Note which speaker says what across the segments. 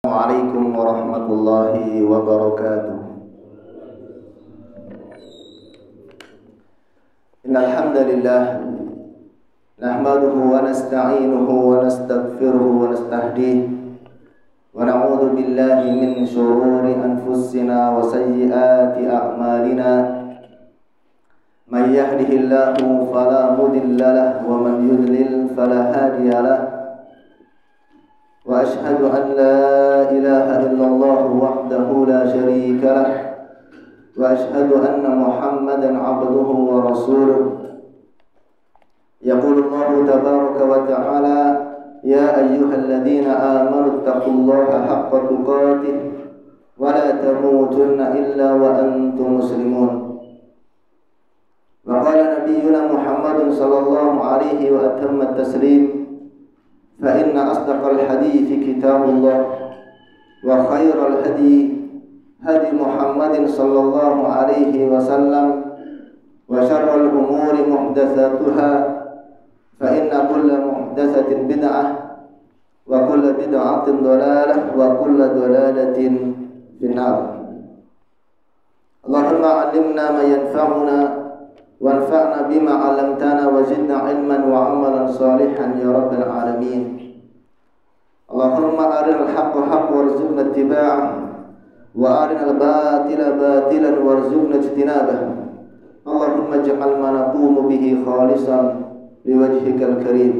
Speaker 1: Assalamualaikum warahmatullahi wabarakatuh. Innal hamdalillah nahmaduhu wa nasta'inuhu wa nastaghfiruhu wa nastahdihi wa na'udzu billahi min shururi anfusina wa sayyiati a'malina. May yahdihillahu fala mudilla lahu wa man yudlil fala hadiya lahu. Wa ashhadu an la ilaha illallah wahdahu la syarika lah wa ashhadu anna Muhammadan abduhu wa rasuluh. Yaqulu Allahu tabaraka wa ta'ala, ya ayyuhalladzina amanu taqullaha haqqa tuqatih wa la tamutunna illa wa antum muslimun. Wa qala nabiyyuna Muhammadun sallallahu alaihi wa atamma taslim, فإن أصدق الحديث كتاب الله وخير الهدي هدي محمد صلى الله عليه وسلم وشر الأمور محدثاتها فإن كل محدثة بدعة وكل بدعة ضلالة وكل ضلالة في النار. اللهم علمنا ما ينفعنا وانفعنا بما علمتنا وزدنا علما وعملا صالحا يا رب العالمين. اللهم أرنا الحق حقا وارزقنا اتباعه وأرنا الباطل باطلا وارزقنا اجتنابه. اللهم اجعل ما نقوم به خالصا لوجهك الكريم.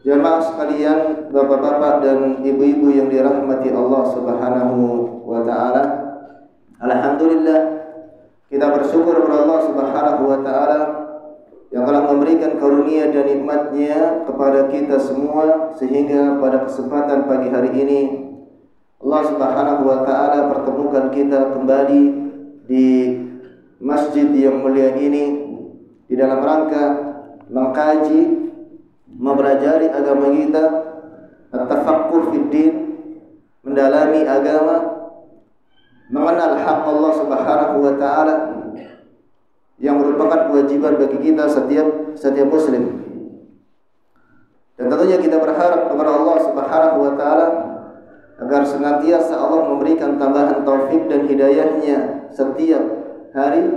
Speaker 1: Jamaah sekalian, bapak-bapak dan ibu-ibu yang dirahmati Allah Subhanahu wa taala. Alhamdulillah, kita bersyukur kepada Allah Subhanahu wa ta'ala yang telah memberikan karunia dan nikmat-Nya kepada kita semua, sehingga pada kesempatan pagi hari ini Allah Subhanahu wa ta'ala pertemukan kita kembali di masjid yang mulia ini di dalam rangka mengkaji, mempelajari agama kita, at-tafaqquh fid din, mendalami agama, mengenal hak Allah Subhanahu wa ta'ala yang merupakan kewajiban bagi kita setiap muslim. Dan tentunya kita berharap kepada Allah Subhanahu wa ta'ala agar senantiasa Allah memberikan tambahan taufik dan hidayahnya setiap hari,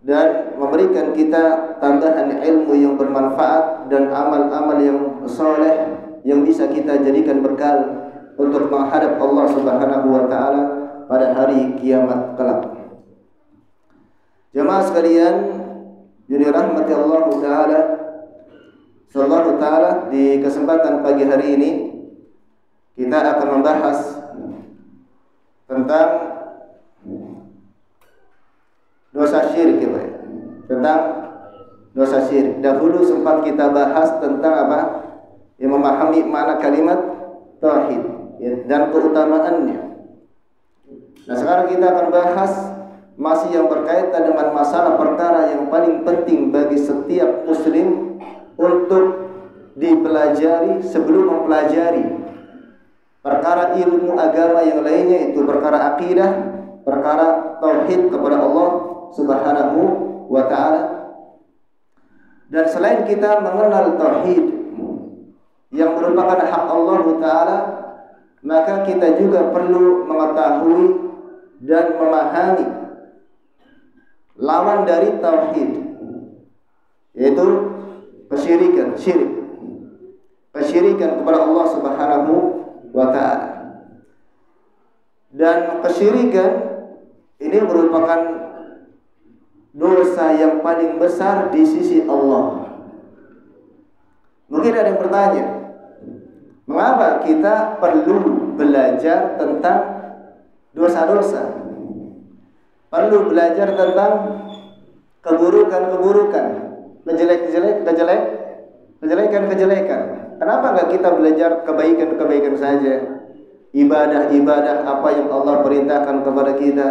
Speaker 1: dan memberikan kita tambahan ilmu yang bermanfaat dan amal-amal yang soleh yang bisa kita jadikan bekal untuk menghadap Allah Subhanahu wa ta'ala pada hari kiamat kelak. Jemaah sekalian yang dirahmati Allah Ta'ala, sallallahu ta'ala, di kesempatan pagi hari ini kita akan membahas tentang dosa syirik, ya, tentang dosa syirik. Dahulu sempat kita bahas tentang apa? Yang memahami makna kalimat tauhid, ya, dan keutamaannya. Nah, sekarang kita akan bahas masih yang berkaitan dengan masalah perkara yang paling penting bagi setiap muslim untuk dipelajari sebelum mempelajari perkara ilmu agama yang lainnya, itu perkara akidah, perkara tauhid kepada Allah Subhanahu wa ta'ala. Dan selain kita mengenal tauhid yang merupakan hak Allah Ta'ala, maka kita juga perlu mengetahui dan memahami lawan dari tauhid, yaitu kesyirikan, kesyirikan kepada Allah Subhanahu wa ta'ala. Dan kesyirikan ini merupakan dosa yang paling besar di sisi Allah. Mungkin ada yang bertanya, mengapa kita perlu belajar tentang dosa-dosa, perlu belajar tentang keburukan-keburukan, kejelekan-kejelekan. Kenapa enggak kita belajar kebaikan-kebaikan saja? Ibadah-ibadah apa yang Allah perintahkan kepada kita,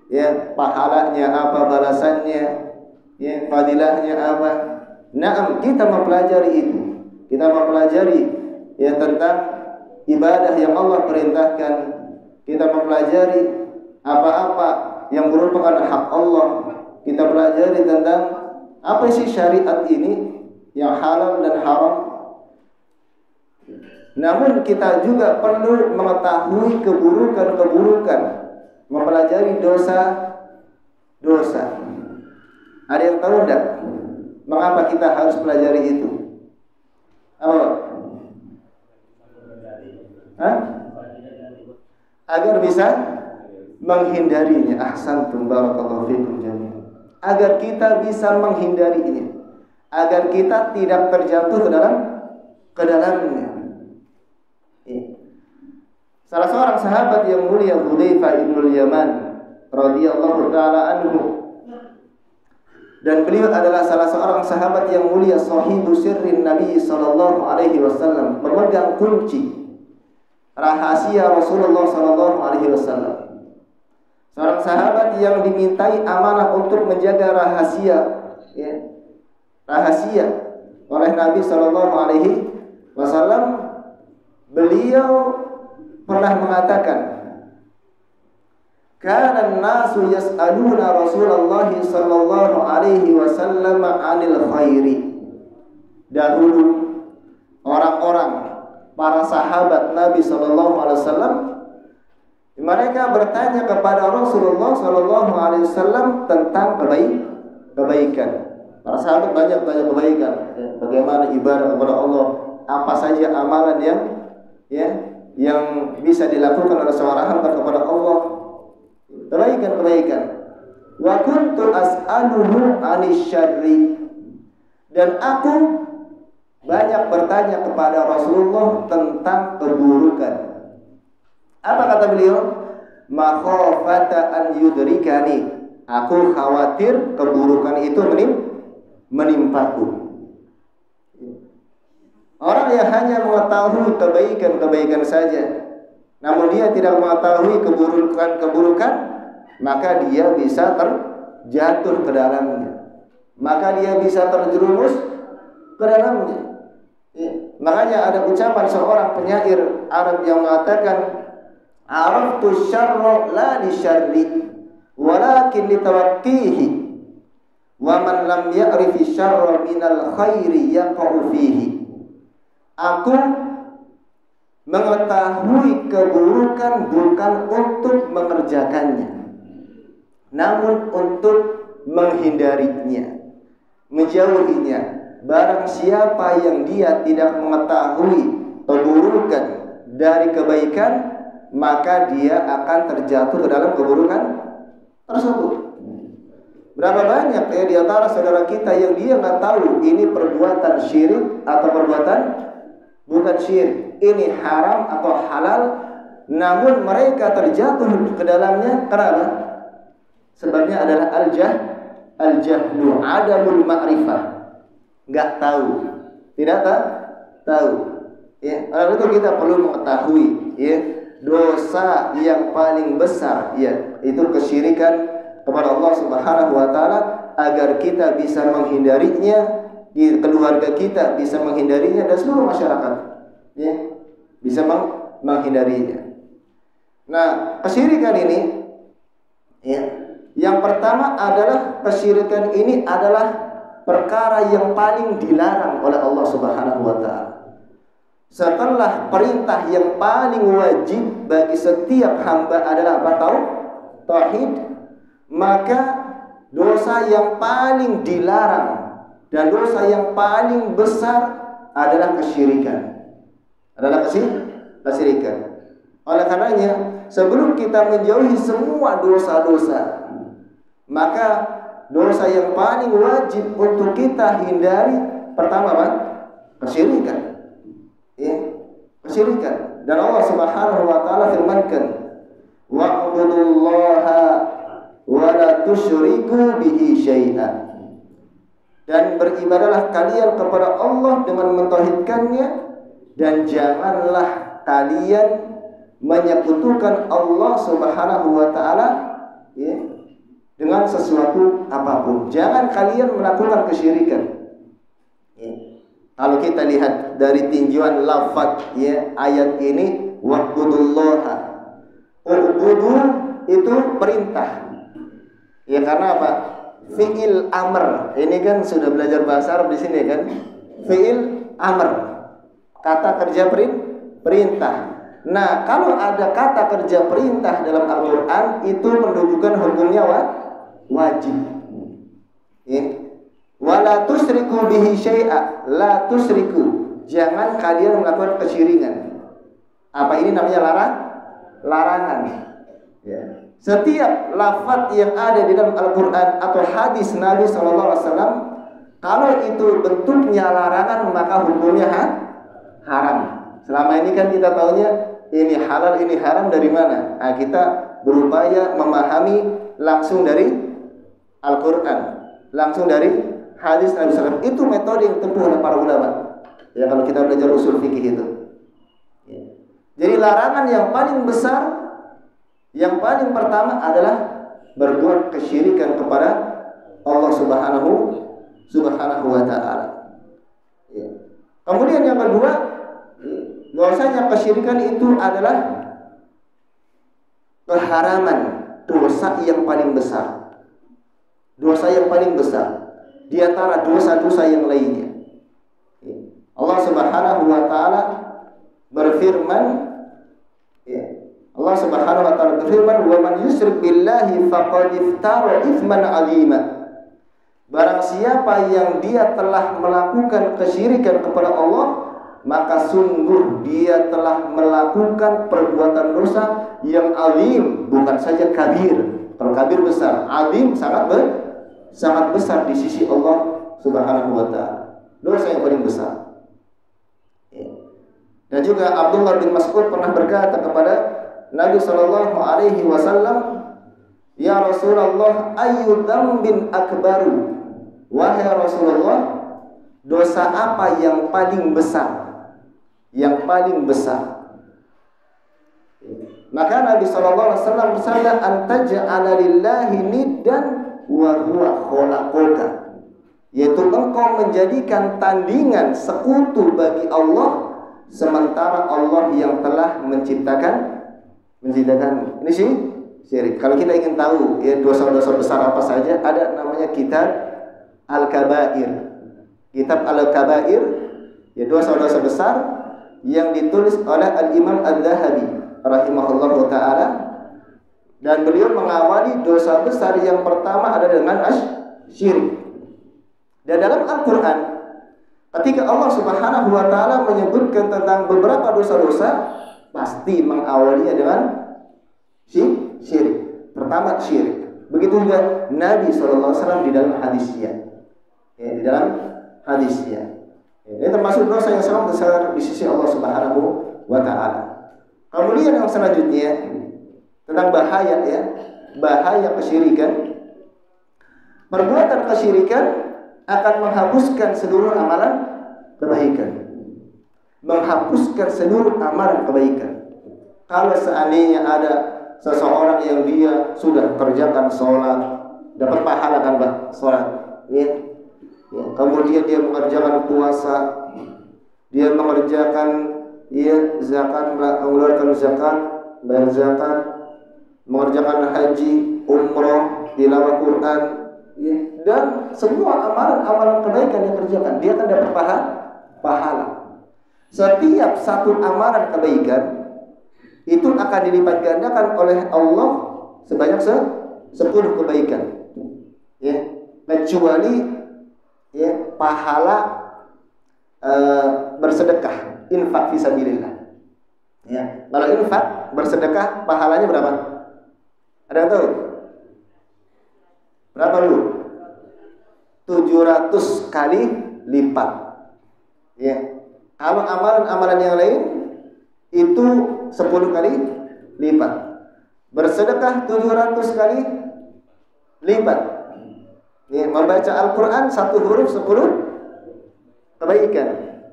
Speaker 1: ya, pahalanya apa, balasannya, ya, fadilahnya apa. Naam, kita mempelajari itu. Kita mempelajari, ya, tentang ibadah yang Allah perintahkan. Kita mempelajari apa-apa yang merupakan hak Allah. Kita pelajari tentang apa sih syariat ini yang halal dan haram. Namun kita juga perlu mengetahui keburukan-keburukan, mempelajari dosa-dosa. Ada yang tahu enggak mengapa kita harus pelajari itu? Apa? Hah? Agar bisa menghindarinya. Ahsantum, barakallahu fikum jami'an. Agar kita bisa menghindarinya, agar kita tidak terjatuh ke dalamnya. Salah seorang sahabat yang mulia, Hudzaifah ibnul Yaman radhiyallahu taala anhu, dan beliau adalah salah seorang sahabat yang mulia, sahibu sirrin Nabi sallallahu alaihi wasallam, memegang kunci rahasia Rasulullah sallallahu alaihi wasallam. Seorang sahabat yang dimintai amanah untuk menjaga rahasia, rahasia oleh Nabi sallallahu alaihi wasallam. Beliau pernah mengatakan, kana an-nasu yas'aluna Rasulullah sallallahu alaihi wasallam 'anil khairi. Dahulu orang-orang, para sahabat Nabi sallallahu alaihi wasallam, mereka bertanya kepada Rasulullah sallallahu alaihi wasallam tentang kebaikan. Para sahabat banyak tanya kebaikan, bagaimana ibadah kepada Allah, apa saja amalan yang bisa dilakukan oleh seorang hamba kepada Allah, kebaikan. Wa kuntu as'aluhu 'anisy syarri, dan aku banyak bertanya kepada Rasulullah tentang keburukan. Apa kata beliau? Makhafata an yudrikani, aku khawatir keburukan itu menimpaku. Orang yang hanya mengetahui kebaikan saja, namun dia tidak mengetahui keburukan, maka dia bisa terjatuh ke dalamnya, maka dia bisa terjerumus ke dalamnya. Makanya ada ucapan seorang penyair Arab yang mengatakan, araftu syarra la li syarri walakin li tawaqqihi, wa man lam ya'rifi syarra minal khairi yaqa'u fihi. Aku mengetahui keburukan bukan untuk mengerjakannya, namun untuk menghindarinya, menjauhinya. Barang siapa yang dia tidak mengetahui keburukan dari kebaikan, maka dia akan terjatuh ke dalam keburukan tersebut. Berapa banyak di antara saudara kita yang dia nggak tahu ini perbuatan syirik atau perbuatan bukan syirik, ini haram atau halal, namun mereka terjatuh ke dalamnya. Kenapa? Sebabnya adalah al-jahlu, adamul ma'rifah, nggak tahu, tidak tahu. Oleh itu kita perlu mengetahui, dosa yang paling besar, itu kesyirikan kepada Allah Subhanahu wa taala, agar kita bisa menghindarinya, di keluarga kita bisa menghindarinya, dan seluruh masyarakat bisa menghindarinya. Nah, kesyirikan ini, yang pertama adalah kesyirikan ini adalah perkara yang paling dilarang oleh Allah Subhanahu wa taala. Setelah perintah yang paling wajib bagi setiap hamba adalah apa? Tauhid. Maka dosa yang paling dilarang dan dosa yang paling besar adalah kesyirikan. Kesyirikan. Oleh karenanya, sebelum kita menjauhi semua dosa-dosa, maka dosa yang paling wajib untuk kita hindari pertama apa? Kesyirikan. Kesyirikan. Dan Allah Subhanahu wa taala firmankan, wa'budullaha wa la tusyriku bihi syai'an. Dan beribadahlah kalian kepada Allah dengan mentauhidkannya, dan janganlah kalian menyekutukan Allah Subhanahu wa taala dengan sesuatu apapun. Jangan kalian melakukan kesyirikan. Kalau kita lihat dari tinjauan lafaz ayat ini, wa'budullaha, ubudu itu perintah. Karena apa? Fi'il amr. Ini kan sudah belajar bahasa Arab di sini kan? Fi'il amr. Kata kerja perintah. Nah, kalau ada kata kerja perintah dalam Al-Quran, itu menunjukkan hukumnya wajib. Ya. Wala tusriku bihi syai'a, la tusriku. Jangan kalian melakukan kesyirikan. Apa ini namanya larangan. Ya. Setiap lafaz yang ada di dalam Al-Quran atau hadis Nabi SAW, kalau itu bentuknya larangan, maka hukumnya haram. Selama ini kan kita tahunya ini halal, ini haram dari mana? Nah, kita berupaya memahami langsung dari Al-Quran, langsung dari hadis Nabi SAW. Itu metode yang ditempuh oleh para ulama. Ya, kalau kita belajar usul fikih itu. Ya. Jadi larangan yang paling besar, yang paling pertama adalah berbuat kesyirikan kepada Allah Subhanahu wa Ta'ala. Ya. Kemudian yang kedua, bahwasanya kesyirikan itu adalah keharaman, dosa yang paling besar. Dosa yang paling besar di antara dosa-dosa yang lainnya. Allah Subhanahu wa Ta'ala berfirman, Allah Subhanahu wa Ta'ala berfirman, "Wa man yusyrik billahi faqad iftara itsman 'azima." Barang siapa yang dia telah melakukan kesyirikan kepada Allah, maka sungguh dia telah melakukan perbuatan dosa yang azim, bukan saja kabir. Kalau kabir besar, azim sangat besar di sisi Allah Subhanahu wa Ta'ala. Dosa yang paling besar. Dan juga Abdullah bin Mas'ud pernah berkata kepada Nabi sallallahu alaihi wasallam, "Ya Rasulullah, ayyu dzambin akbaru?" Wahai Rasulullah, dosa apa yang paling besar? Yang paling besar. Maka Nabi sallallahu alaihi wasallam bersabda, "Antaj'ala lillahi niddan wa huwa khalaqaka." Yaitu engkau menjadikan tandingan, sekutu bagi Allah, sementara Allah yang telah menciptakan. Ini sih syirik. Kalau kita ingin tahu ya dosa-dosa besar apa saja, ada namanya kitab Al-Kabair. Kitab Al-Kabair, ya dosa-dosa besar yang ditulis oleh Al-Imam Al-Zahabi rahimahullahu ta'ala. Dan beliau mengawali dosa besar yang pertama ada dengan syirik. Dan dalam Al-Quran, ketika Allah Subhanahu wa Ta'ala menyebutkan tentang beberapa dosa-dosa, pasti mengawalinya dengan syirik. Pertama syirik. Begitu juga Nabi SAW di dalam hadisnya. Ya, di dalam hadisnya. Ya, ini termasuk dosa yang sangat besar di sisi Allah Subhanahu wa Ta'ala. Kemudian yang selanjutnya tentang bahaya ya, bahaya kesyirikan. Perbuatan kesyirikan akan menghapuskan seluruh amalan kebaikan. Menghapuskan seluruh amalan kebaikan. Kalau seandainya ada seseorang yang dia sudah kerjakan sholat, dapat pahala kan Pak, sholat ya. Kemudian dia mengerjakan puasa, dia mengerjakan zakat, mengeluarkan zakat, bayar zakat, mengerjakan haji, umroh, tilawah Quran, ya, dan semua amalan-amalan kebaikan yang kerjakan, dia akan dapat pahala. Setiap satu amalan kebaikan itu akan dilipat gandakan oleh Allah sebanyak 10 kebaikan. Ya, kecuali ya pahala bersedekah, infak fisabilillah. Ya, kalau infak bersedekah pahalanya berapa? Ada yang tahu? Berapa dulu? 700 kali lipat. Ya. Kalau amalan-amalan yang lain itu 10 kali lipat. Bersedekah 700 kali lipat. Ya, membaca Al-Quran 1 huruf 10 kebaikan.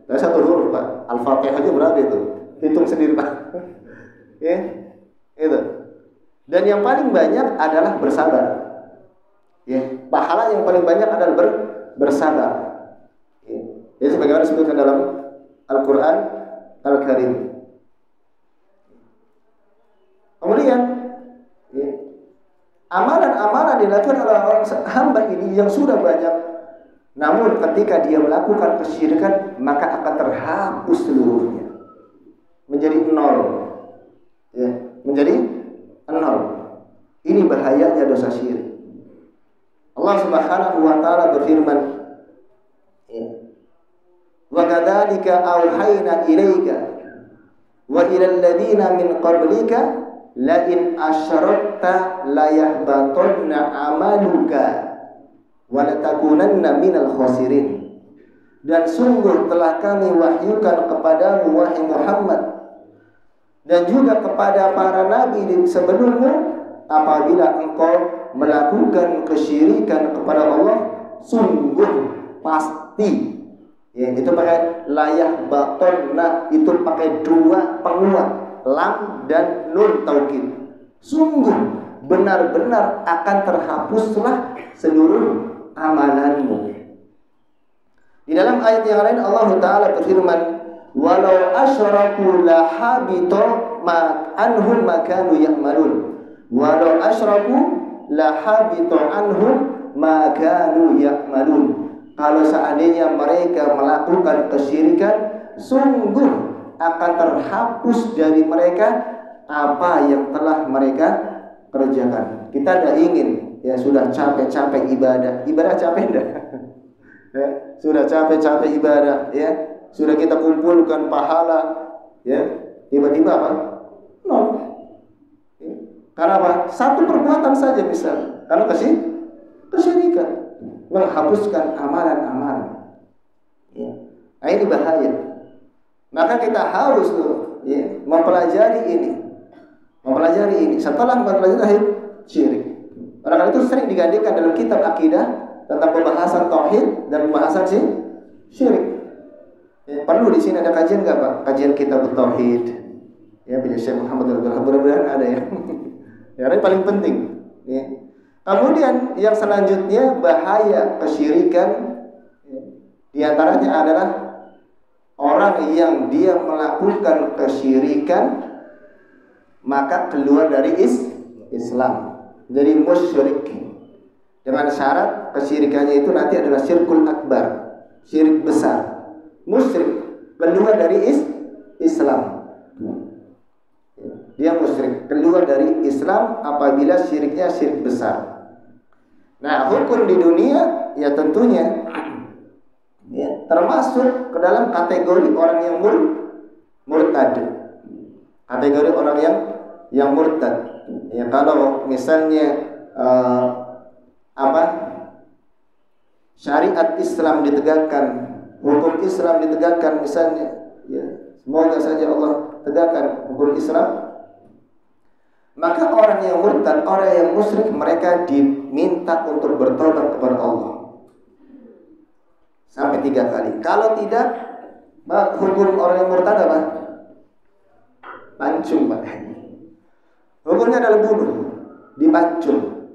Speaker 1: Nah, 1 huruf Pak. Al-Fatihah aja berapa itu? Hitung sendiri Pak. Ya, itu. Dan yang paling banyak adalah bersabar. Ya, pahala yang paling banyak adalah bersabar. Ya. Jadi sebagaimana disebutkan dalam Al-Quran Al-Karim. Kemudian ya, amalan-amalan dilakukan oleh hamba ini yang sudah banyak, namun ketika dia melakukan kesyirikan maka akan terhapus seluruhnya. menjadi nol. Ya, menjadi nol. Ini bahayanya dosa syirik. Allah Subhanahu wa taala berfirman, ya, wa kadzalika auhayna ilaika wa ilal ladzina min qablika la in asyrakta la yahbatanna amaluka wa la takunanna minal khasirin. Dan sungguh telah kami wahyukan kepadamu wahai Muhammad dan juga kepada para nabi sebelummu, apabila engkau melakukan kesyirikan kepada Allah, sungguh pasti, ya, itu pakai layah batonna, itu pakai dua penguat, lam dan nun taukid. Sungguh benar-benar akan terhapuslah seluruh amalanmu. Di dalam ayat yang lain Allah Ta'ala berfirman, walau asyraku la habita ma anhum ma kanu ya'malun. Walau asyraku la habita anhum ma kanu ya'malun. Kalau seandainya mereka melakukan kesyirikan, sungguh akan terhapus dari mereka apa yang telah mereka kerjakan. Kita tidak ingin, ya sudah capek-capek ibadah capek enggak? Ya, sudah capek-capek ibadah, ya sudah kita kumpulkan pahala, ya tiba-tiba apa? Nol. Ya. Karena apa? Satu perbuatan saja bisa. Karena kesyirikan menghapuskan amalan-amalan. Ya. Nah, ini bahaya. Maka kita harus ya, mempelajari ini. Setelah mempelajari syirik. Karena itu sering digantikan dalam kitab akidah tentang pembahasan tauhid dan pembahasan syirik. Ya, perlu di sini ada kajian nggak Pak? Kajian kitab tauhid. Ya, punya Syekh Muhammad Al-Ghazali, mudah-mudahan ada ya. Ya, ini paling penting. Ya. Kemudian yang selanjutnya bahaya kesyirikan. Ya. Di antaranya adalah orang yang dia melakukan kesyirikan maka keluar dari Islam, jadi musyrik. Dengan syarat kesyirikannya itu nanti adalah syirkul akbar, syirik besar. Musyrik keluar dari Islam. Dia musyrik keluar dari Islam apabila syiriknya syirik besar. Nah, hukum di dunia ya tentunya ya, termasuk ke dalam kategori orang yang murtad. Kategori orang yang murtad. Ya, kalau misalnya syariat Islam ditegakkan, hukum Islam ditegakkan misalnya, ya semoga saja Allah tegakkan hukum Islam, maka orang yang murtad, orang yang musyrik, mereka diminta untuk bertobat kepada Allah sampai 3 kali. Kalau tidak, hukum orang yang murtad apa? Pancung, Pak. Hukumnya adalah bunuh, dipancung.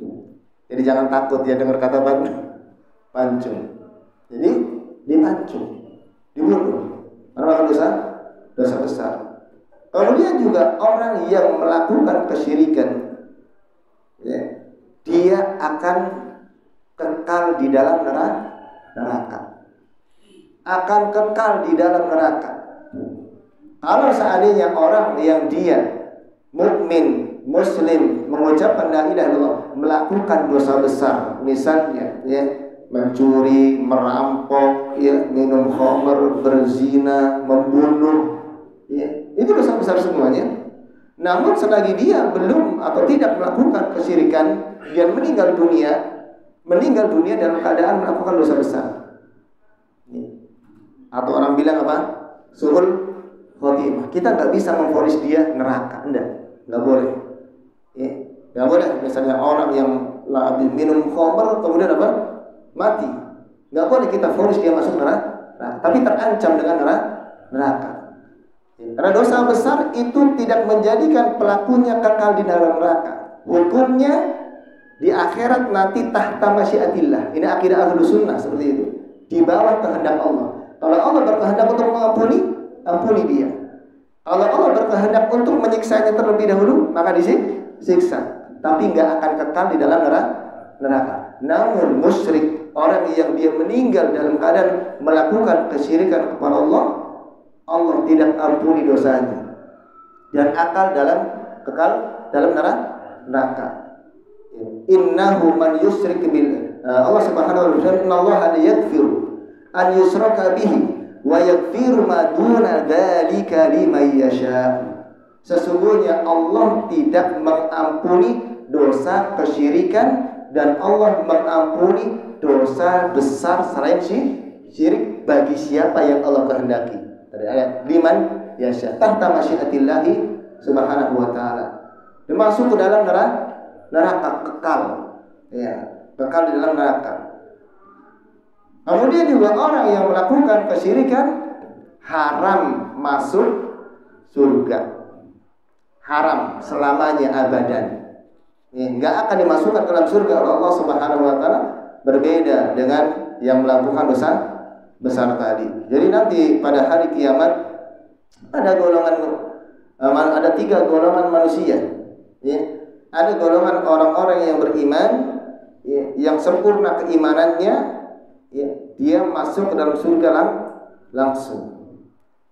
Speaker 1: Jadi jangan takut ya dengar kata pancung. Jadi dipancung, dibunuh. Karena dosa besar. Kemudian juga orang yang melakukan kesyirikan, ya, dia akan kekal di dalam neraka. Akan kekal di dalam neraka. Kalau seandainya orang yang dia mukmin, muslim, mengucapkan la ilaha illallah, melakukan dosa besar, misalnya ya mencuri, merampok, ya minum khamr, berzina, membunuh, ya itu dosa besar semuanya. Namun selagi dia belum atau tidak melakukan kesyirikan, dia meninggal dunia dalam keadaan melakukan dosa besar. Atau orang bilang apa? Suhul khotimah. Kita nggak bisa memvonis dia neraka, nggak boleh. Ya, nggak boleh. Misalnya orang yang minum khamr kemudian apa? Mati. Nggak boleh kita vonis dia masuk neraka. Tapi terancam dengan neraka. Karena dosa besar itu tidak menjadikan pelakunya kekal di dalam neraka. Hukumnya di akhirat nanti tahta masyiatillah. Ini akidah Ahlus Sunnah seperti itu. Di bawah kehendak Allah. Kalau Allah berkehendak untuk mengampuni, ampuni dia. Kalau Allah berkehendak untuk menyiksanya terlebih dahulu, maka disiksa. Tapi nggak akan kekal di dalam neraka. Namun musyrik, orang yang dia meninggal dalam keadaan melakukan kesyirikan kepada Allah, Allah tidak ampuni dosanya. dan akal kekal dalam neraka. Innahu man yusyrik billah. Allah Subhanahu wa taala, "Innallaha la yaghfiru an yushraka bihi wa yaghfiru ma duna dzalika liman yasha." Sesungguhnya Allah tidak mengampuni dosa kesyirikan dan Allah mengampuni dosa besar selain syirik bagi siapa yang Allah kehendaki. Tadi ayat liman yasha tahta masyiatillahi subhanahu wa ta'ala. Dia masuk ke dalam neraka kekal. Ya, kekal di dalam neraka. Kemudian juga orang yang melakukan kesyirikan haram masuk surga. Haram selamanya abadan. Ya, enggak akan dimasukkan ke dalam surga oleh Allah Subhanahu wa taala, berbeda dengan yang melakukan dosa besar tadi. Jadi nanti pada hari kiamat ada tiga golongan manusia. Ya. Ada golongan orang-orang yang beriman, ya, yang sempurna keimanannya, ya, dia masuk ke dalam surga langsung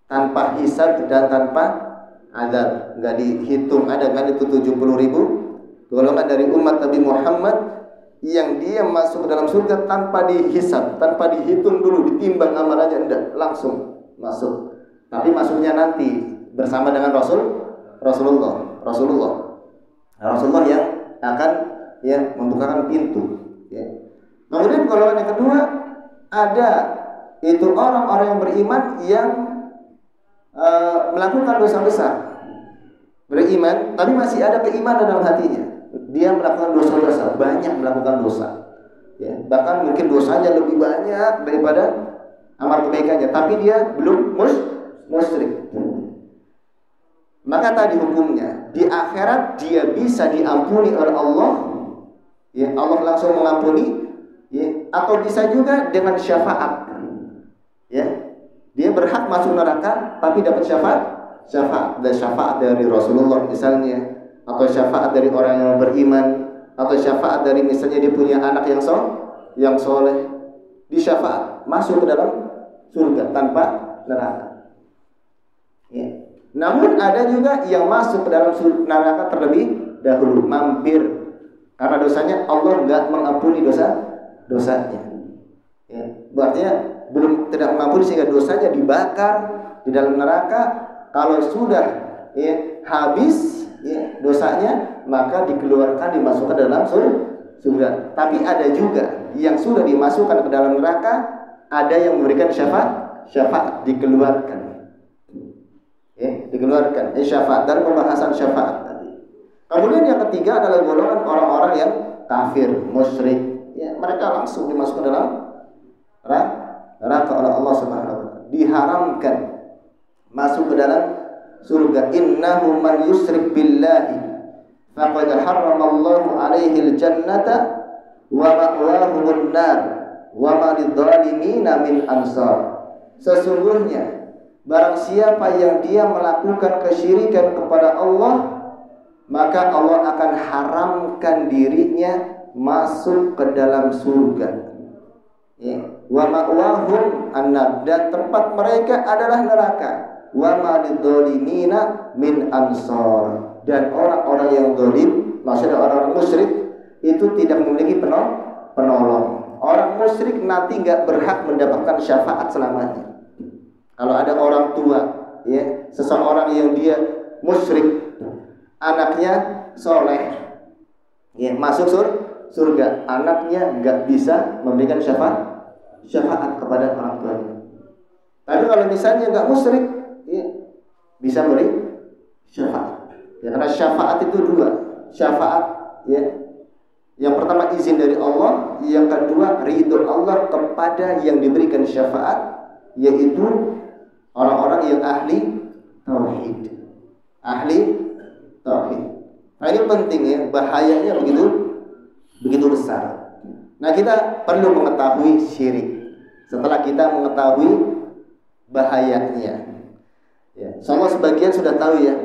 Speaker 1: tanpa hisab dan tanpa azab, enggak dihitung. Ada kan itu 70.000 golongan dari umat Nabi Muhammad yang dia masuk ke dalam surga tanpa dihisab, tanpa dihitung dulu, ditimbang amalannya, enggak, langsung masuk. Tapi masuknya nanti bersama dengan Rasulullah yang akan, ya, membukakan pintu, ya. Kemudian golongan yang kedua, ada itu orang-orang yang beriman yang melakukan dosa besar. Beriman tapi masih ada keimanan dalam hatinya. Dia melakukan dosa-dosa, banyak melakukan dosa, ya, bahkan mungkin dosanya lebih banyak daripada amal kebaikannya, tapi dia belum musyrik. Maka tadi hukumnya di akhirat dia bisa diampuni oleh Allah, ya, Allah langsung mengampuni, ya, atau bisa juga dengan syafaat, ya, dia berhak masuk neraka tapi dapat syafaat dari Rasulullah misalnya, atau syafaat dari orang yang beriman, atau syafaat dari misalnya dia punya anak yang soleh, di syafaat masuk ke dalam surga tanpa neraka, ya. Namun ada juga yang masuk ke dalam neraka terlebih dahulu, mampir karena dosanya Allah enggak mengampuni dosanya, ya. Berarti belum tidak mengampuni sehingga dosanya dibakar di dalam neraka. Kalau sudah, ya, habis, ya, dosanya, maka dikeluarkan, dimasukkan dalam surga. Tapi ada juga yang sudah dimasukkan ke dalam neraka, ada yang memberikan syafaat dikeluarkan, ya, dikeluarkan. Syafaat, dan pembahasan syafaat tadi. Kemudian yang ketiga adalah golongan orang-orang yang kafir, musyrik, ya, mereka langsung dimasukkan dalam neraka oleh Allah Subhanahu wa taala. Diharamkan masuk ke dalam surga. Innahu man yusyrik billahi faqad harramallahu alaihi al-jannata wa ma'wahu an-nar wa ma lidzalimina min ansar. Sesungguhnya barang siapa yang dia melakukan kesyirikan kepada Allah, maka Allah akan haramkan dirinya masuk ke dalam surga, ya. Wa ma'wahum an-nar, dan tempat mereka adalah neraka. Wa ma lidzalimina min ansar, dan orang-orang yang zalim, maksudnya orang-orang musyrik, itu tidak memiliki penolong. Orang musyrik nanti enggak berhak mendapatkan syafaat selamanya. Kalau ada orang tua, ya, seseorang yang dia musyrik, anaknya soleh, ya, masuk surga, anaknya enggak bisa memberikan syafaat kepada orang tuanya. Tapi kalau misalnya enggak musyrik, ya, bisa beri syafaat, ya, karena syafaat itu dua syafaat, ya. Yang pertama izin dari Allah, yang kedua ridho Allah kepada yang diberikan syafaat, yaitu orang-orang yang ahli tauhid. Nah, ini penting, ya, bahayanya begitu besar. Nah, kita perlu mengetahui syirik. Setelah kita mengetahui bahayanya, ya, semua sebagian sudah tahu, ya,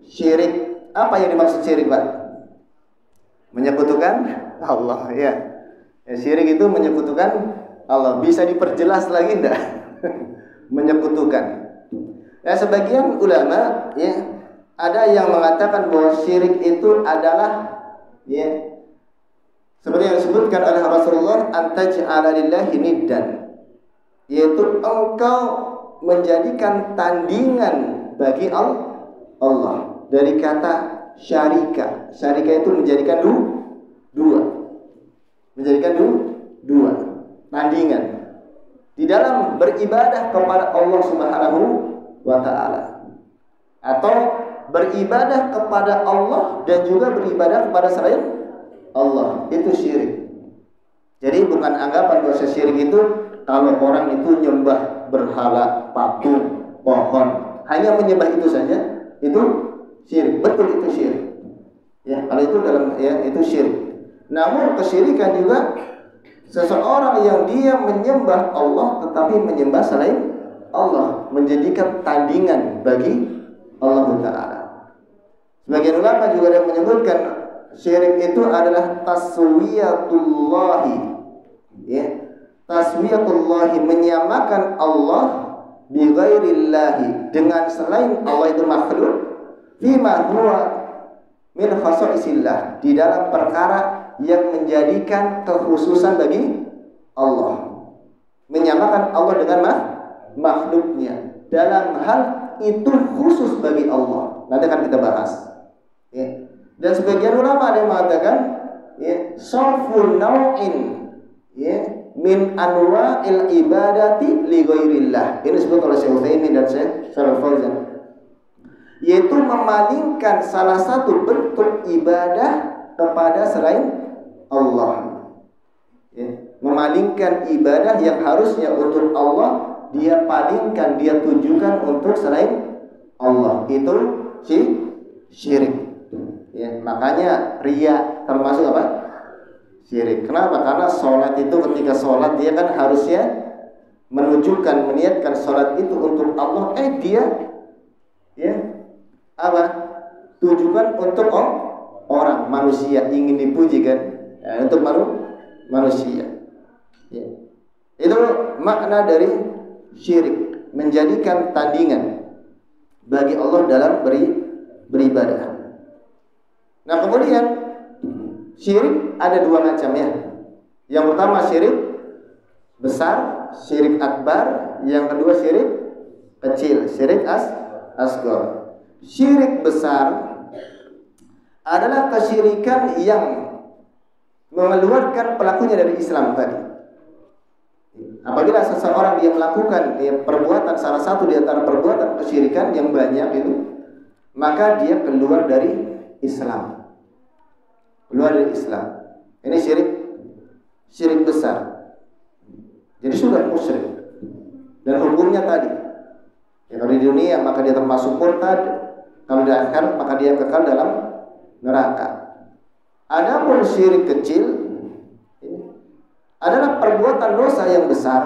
Speaker 1: syirik. Apa yang dimaksud syirik, Pak? Menyekutukan Allah, ya. Ya, syirik itu menyekutukan Allah. Bisa diperjelas lagi enggak? Menyekutukan. Ya, sebagian ulama, ya, ada yang mengatakan bahwa syirik itu adalah ya seperti yang disebutkan oleh Rasulullah, antaj'ala lillahi niddan, yaitu engkau menjadikan tandingan bagi Allah. Dari kata syarika. Syarika itu menjadikan dua. Menjadikan dua tandingan di dalam beribadah kepada Allah Subhanahu wa taala, atau beribadah kepada Allah dan juga beribadah kepada selain Allah. Itu syirik. Jadi bukan anggapan bahwa syirik itu kalau orang itu nyembah berhala, patung, pohon, hanya menyembah itu saja, itu syirik. Betul, itu syirik. Ya, kalau itu dalam ya itu syirik. Namun kesyirikan juga seseorang yang dia menyembah Allah tetapi menyembah selain Allah, menjadikan tandingan bagi Allah Ta'ala. Sebagian ulama juga ada menyebutkan syirik itu adalah taswiyatullahi, ya, taswiyatullahi, menyamakan Allah bi ghairillahi, dengan selain Allah itu makhluk, fima huwa min khasaisillah, di dalam perkara yang menjadikan kekhususan bagi Allah, menyamakan Allah dengan makhluknya dalam hal itu khusus bagi Allah. Nanti akan kita bahas ya. Dan sebagian ulama ada yang mengatakan ya, sarfun naw'in ya min anwa'il ibadati li ghairillah. Ini disebut oleh Syekh Utsaimin dan Syekh Shalih Fauzan, yaitu memalingkan salah satu bentuk ibadah kepada selain Allah ya. Memalingkan ibadah yang harusnya untuk Allah, dia palingkan, dia tujukan untuk selain Allah. Itu syirik ya. Makanya riya termasuk apa? Syirik. Kenapa? Karena sholat itu, ketika sholat dia kan harusnya menunjukkan, meniatkan sholat itu untuk Allah. Dia ya apa? Tujukan untuk orang, manusia, ingin dipuji kan ya, untuk manusia ya. Itu makna dari syirik, menjadikan tandingan bagi Allah dalam beribadah. Nah kemudian syirik ada dua macam ya. Yang pertama syirik besar, syirik akbar. Yang kedua syirik kecil, syirik asghar. Syirik besar adalah kesyirikan yang mengeluarkan pelakunya dari Islam tadi. Apabila seseorang dia melakukan perbuatan, salah satu di antara perbuatan kesyirikan yang banyak itu, maka dia keluar dari Islam. Keluar dari Islam. Ini syirik besar. Jadi sudah musyrik. Dan hukumnya tadi ya, kalau di dunia maka dia termasuk murtad, kalau di akhirat maka dia kekal dalam neraka. Adapun syirik kecil adalah perbuatan dosa yang besar.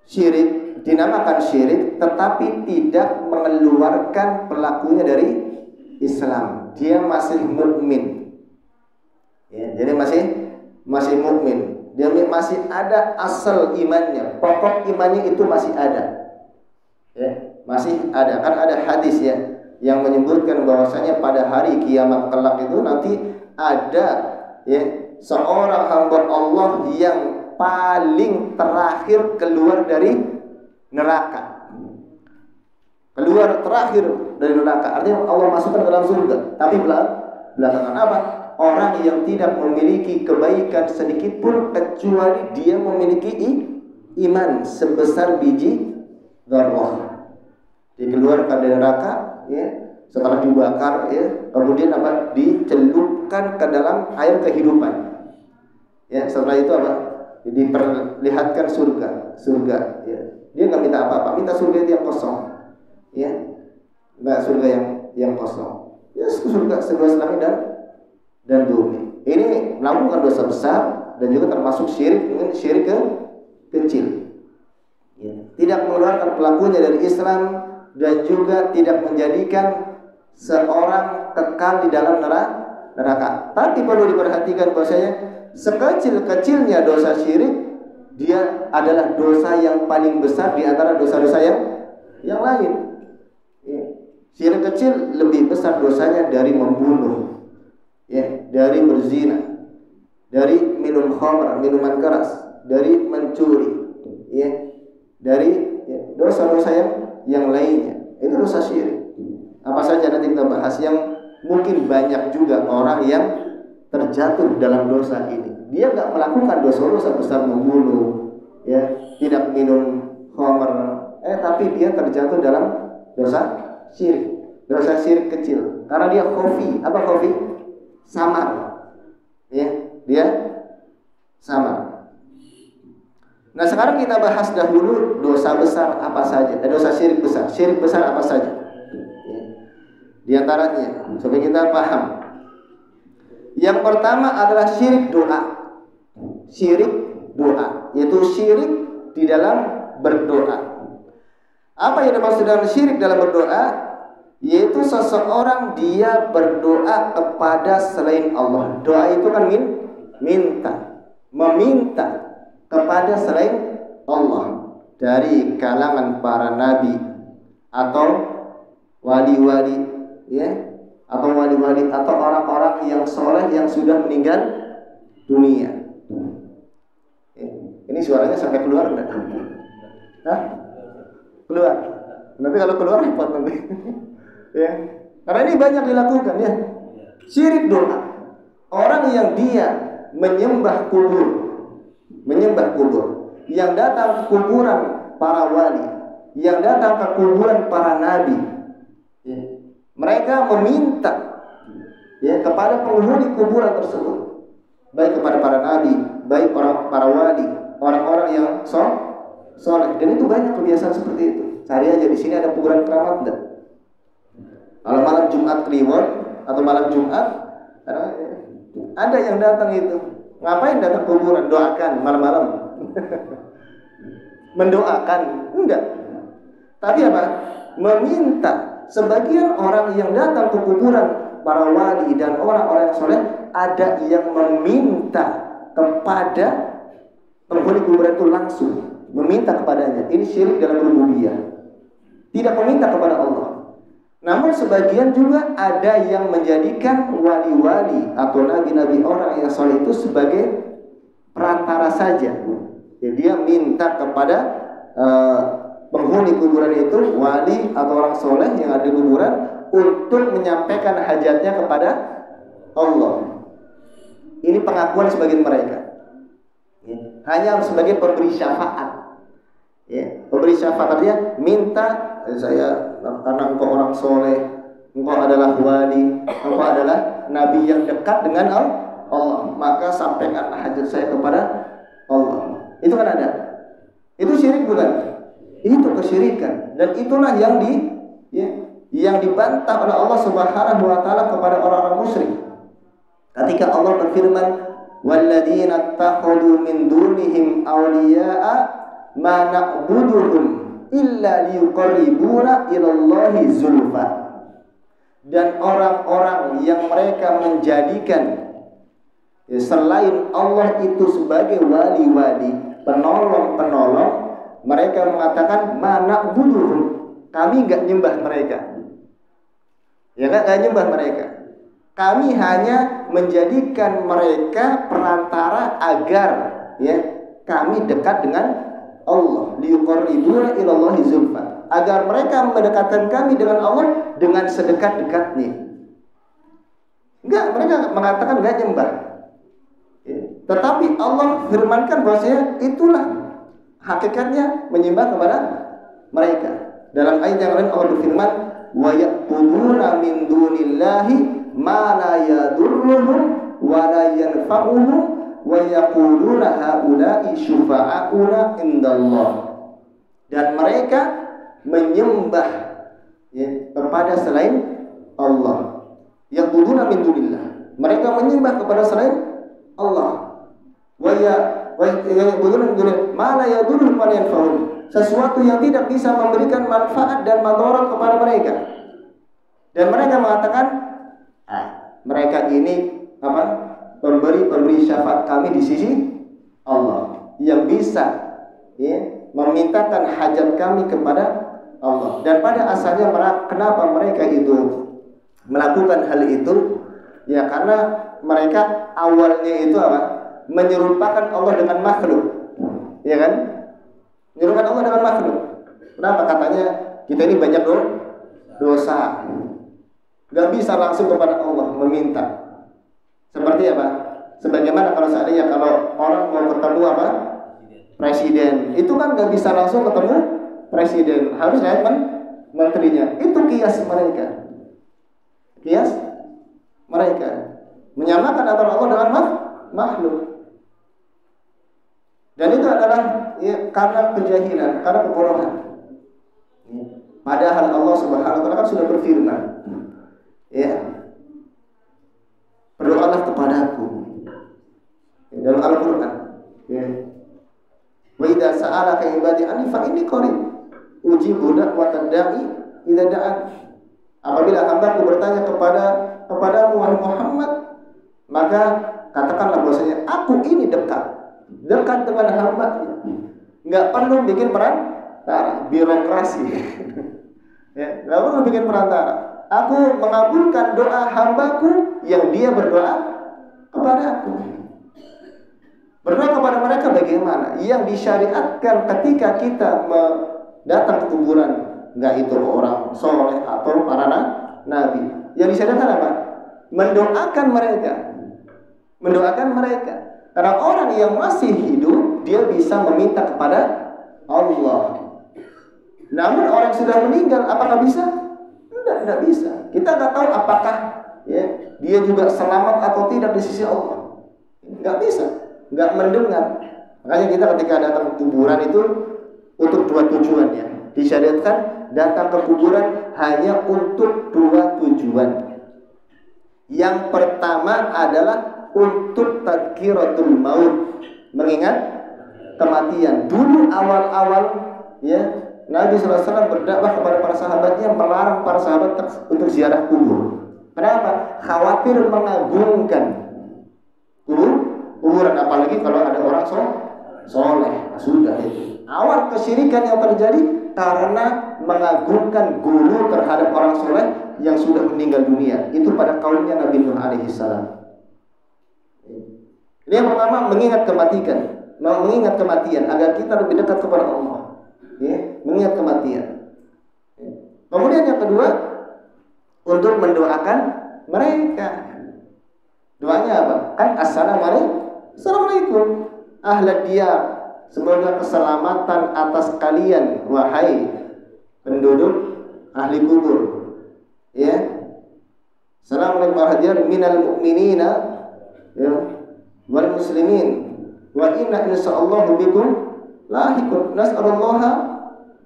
Speaker 1: Syirik dinamakan syirik tetapi tidak mengeluarkan pelakunya dari Islam. Dia masih mukmin. Ya, jadi masih mukmin. Dia masih ada asal imannya, pokok imannya itu masih ada. Ya, masih ada. Kan ada hadis ya yang menyebutkan bahwasanya pada hari kiamat kelak itu nanti ada ya seorang hamba Allah yang paling terakhir keluar dari neraka. Keluar terakhir dari neraka, artinya Allah masukkan ke dalam surga. Tapi belakangan apa? Orang yang tidak memiliki kebaikan sedikit pun kecuali dia memiliki iman sebesar biji dzarrah. Dikeluarkan dari neraka ya, setelah dibakar ya, kemudian apa? Dicelupkan ke dalam air kehidupan. Ya, setelah itu apa? Diperlihatkan surga ya. Dia nggak minta apa-apa, minta surga itu yang kosong. Ya. Nggak surga yang kosong. Ya, surga seluas langit dan bumi. Ini melakukan dosa besar dan juga termasuk syirik, mungkin syirik kecil. Ya. Tidak mengeluarkan pelakunya dari Islam dan juga tidak menjadikan seorang kekal di dalam neraka. Tapi perlu diperhatikan bahwasanya sekecil-kecilnya dosa syirik, dia adalah dosa yang paling besar di antara dosa-dosa yang lain. Ya. Syirik kecil lebih besar dosanya dari membunuh, ya, dari berzina, dari minum khamr, minuman keras, dari mencuri, ya, dari dosa-dosa yang lainnya. Itu dosa syirik. Apa saja nanti kita bahas, yang mungkin banyak juga orang yang terjatuh dalam dosa ini. Dia nggak melakukan dosa-dosa besar, membunuh, ya, tidak minum khamr, tapi dia terjatuh dalam dosa syirik. Dosa syirik kecil karena dia khafi. Apa khafi? Samar, ya, dia samar. Nah, sekarang kita bahas dahulu dosa besar apa saja, dosa syirik besar. Syirik besar apa saja? Ya. Di antaranya, supaya kita paham. Yang pertama adalah syirik doa. Syirik doa, yaitu syirik di dalam berdoa. Apa yang dimaksud dengan syirik dalam berdoa? Yaitu seseorang dia berdoa kepada selain Allah. Doa itu kan minta, meminta kepada selain Allah, dari kalangan para nabi atau wali-wali, ya, atau wali-wali atau orang-orang yang soleh yang sudah meninggal dunia. Ini suaranya sampai keluar enggak? Hah? Keluar. Nanti kalau keluar repot nanti. Ya. Karena ini banyak dilakukan, ya. Syirik doa. Orang yang dia menyembah kubur, yang datang ke kuburan para wali, yang datang ke kuburan para nabi, ya. Mereka meminta, ya, kepada penghuni kuburan tersebut, baik kepada para nabi, baik para wali, orang-orang yang soleh. Dan itu banyak kebiasaan seperti itu. Cari aja di sini ada kuburan keramat enggak? Kalau malam Jumat Kliwon atau malam Jumat, ada yang datang itu. Ngapain datang kuburan? Doakan malam-malam. Mendoakan? Enggak. Tapi apa? Meminta. Sebagian orang yang datang ke kuburan para wali dan orang-orang soleh, ada yang meminta kepada penghuni kuburan itu langsung, meminta kepadanya. Ini syirik dalam rububiyah. Tidak meminta kepada Allah. Namun sebagian juga ada yang menjadikan wali-wali atau nabi-nabi, orang yang soleh itu sebagai perantara saja. Jadi dia minta kepada penghuni kuburan itu, wali atau orang soleh yang ada di kuburan, untuk menyampaikan hajatnya kepada Allah. Ini pengakuan sebagian mereka, ya, hanya sebagai pemberi syafaat, ya, pemberi syafaat artinya minta, saya karena engkau orang soleh, engkau adalah wali, engkau adalah nabi yang dekat dengan Allah, maka sampaikan hajat saya kepada Allah. Itu kan ada. Itu syirik bukan? Itu kesyirikan. Dan itulah yang dibantah oleh Allah Subhanahu wa taala kepada orang-orang musyrik. Ketika Allah berfirman, "Walladzina ittakhadhu min dunihim awliya'a ma na'buduhum illa liyuqarribuna ilallahi zulfa." Dan orang-orang yang mereka menjadikan, ya, selain Allah itu sebagai wali-wali, penolong-penolong, mereka mengatakan ma na'buduhum, kami enggak nyembah mereka. Ya, enggak nyembah mereka. Kami hanya menjadikan mereka perantara agar, ya, kami dekat dengan Allah, liyuqarribuna ilallahi zulfa, agar mereka mendekatkan kami dengan Allah dengan sedekat-dekatnya. Enggak, mereka mengatakan enggak nyembah. Ya. Tetapi Allah firmankan bahwasanya itulah hakikatnya menyembah kepada mereka. Dalam ayat yang lain Allah berfirman, wa ya'buduna min dunillahi ma la yadurruhum wa la yanfa'uhum wa yaquluna haula'i syufa'auna indallah. Dan mereka menyembah, ya, kepada selain Allah. Ya'buduna min dunillah, mereka menyembah kepada selain Allah. Wa ya'buduna min dunillah ma la yadurruhum wa la yanfa'uhum, sesuatu yang tidak bisa memberikan manfaat dan madarat kepada mereka. Dan mereka mengatakan, mereka ini apa? Pemberi syafaat kami di sisi Allah, yang bisa, ya, memintakan hajat kami kepada Allah. Dan pada asalnya kenapa mereka itu melakukan hal itu? Ya karena mereka awalnya itu apa? Menyerupakan Allah dengan makhluk. Ya kan? Menyerupakan Allah dengan makhluk. Kenapa? Katanya kita ini banyak dosa. Gak bisa langsung kepada Allah meminta. Seperti apa? Sebagaimana kalau seandainya kalau orang mau ketemu apa? Presiden. Itu kan gak bisa langsung ketemu presiden. Harus lihat menterinya. Itu kias mereka. Kias mereka menyamakan antara Allah dengan makhluk. Dan itu adalah ya, karena kejahilan, karena kebodohan. Padahal Allah Subhanahu wa taala kan sudah berfirman, ya, berdoalah kepadaku dalam Al-Qur'an, ya. Wa idza sa'alaka ibadi anni fa inni qarib ujibu da'watad da'i idza da'an. Apabila hambaku bertanya kepadamu wahai Muhammad, maka katakanlah bahwasanya aku ini dekat dengan hamba. Nggak perlu bikin perantara, birokrasi. Ya, nggak perlu bikin perantara. Aku mengabulkan doa hambaku yang dia berdoa kepadaku. Berdoa kepada mereka bagaimana? Yang disyariatkan ketika kita datang ke kuburan, nggak itu orang soleh atau para nabi. Yang disyariatkan apa? Mendoakan mereka. Mendoakan mereka. Karena orang yang masih hidup, dia bisa meminta kepada Allah. Namun orang yang sudah meninggal, apakah bisa? Tidak bisa. Kita nggak tahu apakah ya, dia juga selamat atau tidak di sisi Allah. Nggak bisa. Nggak mendengar. Makanya kita ketika datang ke kuburan itu untuk dua tujuan ya. Disyariatkan datang ke kuburan hanya untuk dua tujuan. Yang pertama adalah untuk tadzkiratul maut, mengingat kematian. Dulu awal-awal ya Nabi SAW berdakwah kepada para sahabatnya, melarang para sahabat untuk ziarah kubur. Kenapa? Khawatir mengagungkan kuburan, apalagi kalau ada orang soleh. Sudah itu. Awal kesyirikan yang terjadi karena mengagungkan guru terhadap orang soleh yang sudah meninggal dunia. Itu pada kaumnya Nabi Nuh alaihi salam. Ini yang pertama, mengingat kematian agar kita lebih dekat kepada Allah. Ya, mengingat kematian. Kemudian yang kedua, untuk mendoakan mereka. Doanya apa? Kan Assalamualaikum ahlad diyar. Semoga keselamatan atas kalian wahai penduduk ahli kubur. Ya. Assalamualaikum ahlad diyar minal mu'minina ya wal muslimin wa inna insyaallahu bikum lahiqun nas'alullaha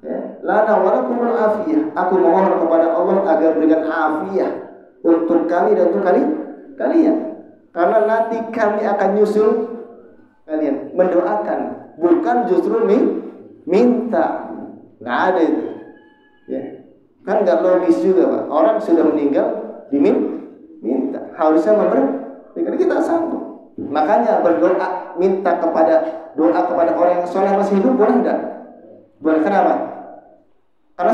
Speaker 1: ya lana wa lakumul afiyah. Aku memohon kepada Allah agar berikan afiyah untuk kami dan untuk kalian. Karena nanti kami akan nyusul kalian, mendoakan, bukan justru minta. Nggak ada itu. Ya. Kan nggak logis juga, Pak. Orang sudah meninggal diminta. Harusnya memberikan, kita sanggup. Makanya berdoa, minta doa kepada orang yang soleh masih hidup, boleh enggak? Boleh. Kenapa? Karena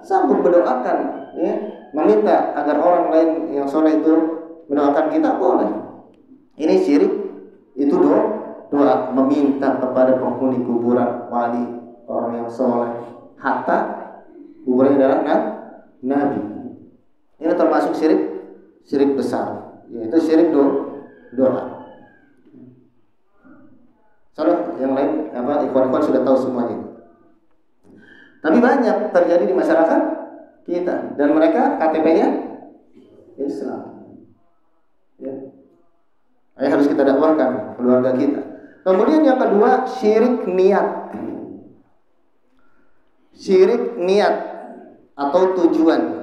Speaker 1: sanggup berdoakan, ya, meminta agar orang lain yang soleh itu mendoakan kita, boleh. Ini syirik, itu doa meminta kepada penghuni kuburan, wali, orang yang soleh, hatta kuburannya adalah nabi. Ini termasuk syirik besar. Yaitu syirik doa. Soalnya yang lain ikhwan-ikhwan sudah tahu semuanya. Tapi banyak terjadi di masyarakat kita dan mereka KTP-nya Islam. Ya. Harus kita dakwahkan keluarga kita. Kemudian yang kedua, syirik niat. Syirik niat atau tujuan.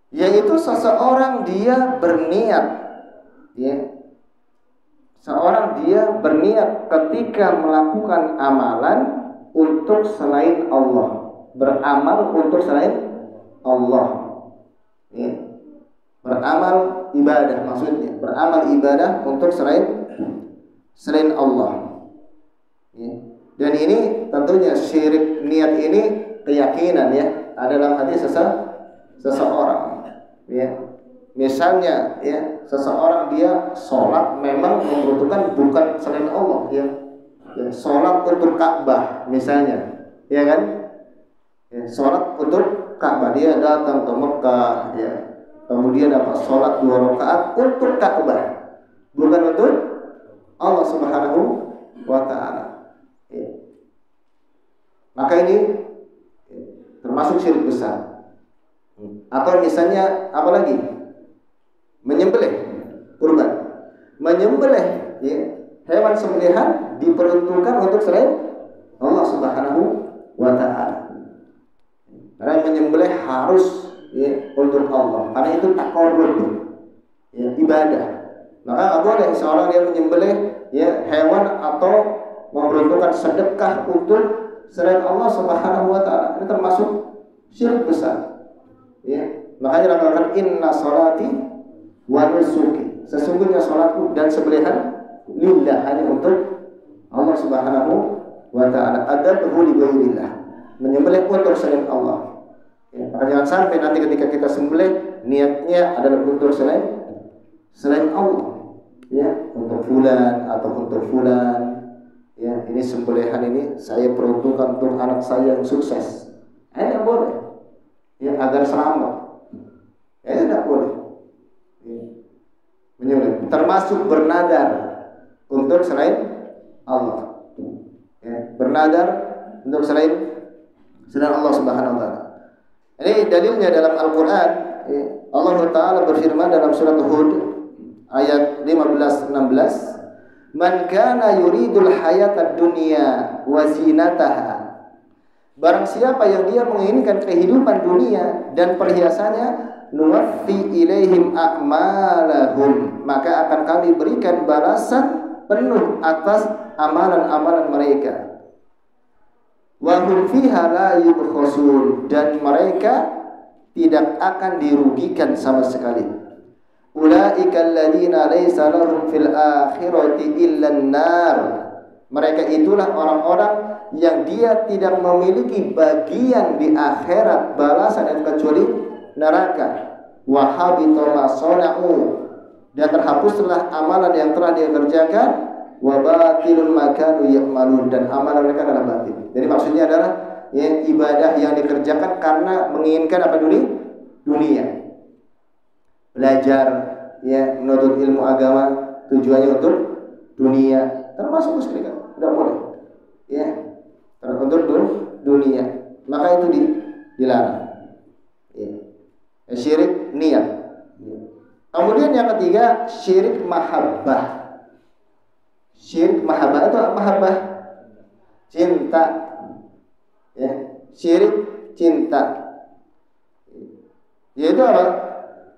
Speaker 1: Yaitu seseorang dia berniat, ya, seorang dia berniat ketika melakukan amalan untuk selain Allah, beramal untuk selain Allah, ya. Beramal ibadah maksudnya, beramal ibadah untuk selain Allah. Ya. Dan ini tentunya syirik niat ini keyakinan ya, ada dalam hati seseorang. Ya. Misalnya ya, seseorang dia sholat memang membutuhkan bukan selain Allah ya. Ya, sholat untuk Ka'bah misalnya, ya kan? Ya, sholat untuk Ka'bah, dia datang ke Mekah ya. Kemudian sholat 2 rakaat untuk Ka'bah, bukan untuk Allah Subhanahu wa Ta'ala. Ya. Maka ini termasuk syirik besar. Atau misalnya apa lagi? Menyembelih kurban, menyembelih ya, hewan sembelihan diperuntukkan untuk selain Allah Subhanahu wa Ta'ala. Karena menyembelih harus ya, untuk Allah, karena itu taqarrub ya, ibadah. Maka nggak boleh seorang dia menyembelih ya, hewan atau memperuntukkan sedekah untuk selain Allah Subhanahu wa Ta'ala. Ini termasuk syirik besar ya. Makanya dikatakan inna sholati wa nusuki, sesungguhnya salatku dan sembelihan lillah, hanya untuk Allah Subhanahu wa Ta'ala. Adzabhu li ghairillah, menyembelih untuk selain Allah. Ya, maka jangan sampai nanti ketika kita sembelih niatnya adalah untuk selain Allah. Ya, untuk fulan atau untuk fulan. Ya, ini sembelihan ini saya peruntukkan untuk anak saya yang sukses. Tidak boleh. Ya, agar selamat. Tidak boleh. Menyembelih termasuk bernadar untuk selain Allah ya, bernadar untuk selain Allah Subhanahu wa Ta'ala. Ini dalilnya dalam Al-Quran ya. Allah Ta'ala berfirman dalam surat Hud ayat 15-16, man kana yuridul hayatad dunya wa zinataha, barang siapa yang dia menginginkan kehidupan dunia dan perhiasannya, nuwaffi ilaihim a'malahum, maka akan kami berikan balasan penuh atas amalan-amalan mereka. Wa hum fiha la yubkhasun, dan mereka tidak akan dirugikan sama sekali. Ulaika alladziina laisa lahum fil akhirati illa an-nar, mereka itulah orang-orang yang dia tidak memiliki bagian di akhirat balasan yang kecuali neraka. Wa habita ma sana'u, dan terhapuslah amalan yang telah dia kerjakan. Wa batilun ma kanu ya'malun, dan amalan mereka adalah batil. Jadi maksudnya adalah ya, ibadah yang dikerjakan karena menginginkan apa dunia. Belajar ya, menuntut ilmu agama tujuannya untuk dunia, termasuk musyrikan. Tidak boleh. Ya. Untuk dunia. Maka itu dilarang. Ya. Syirik niat. Kemudian yang ketiga, syirik mahabbah. Syirik mahabbah itu mahabbah cinta. Ya, syirik cinta. Yaitu apa?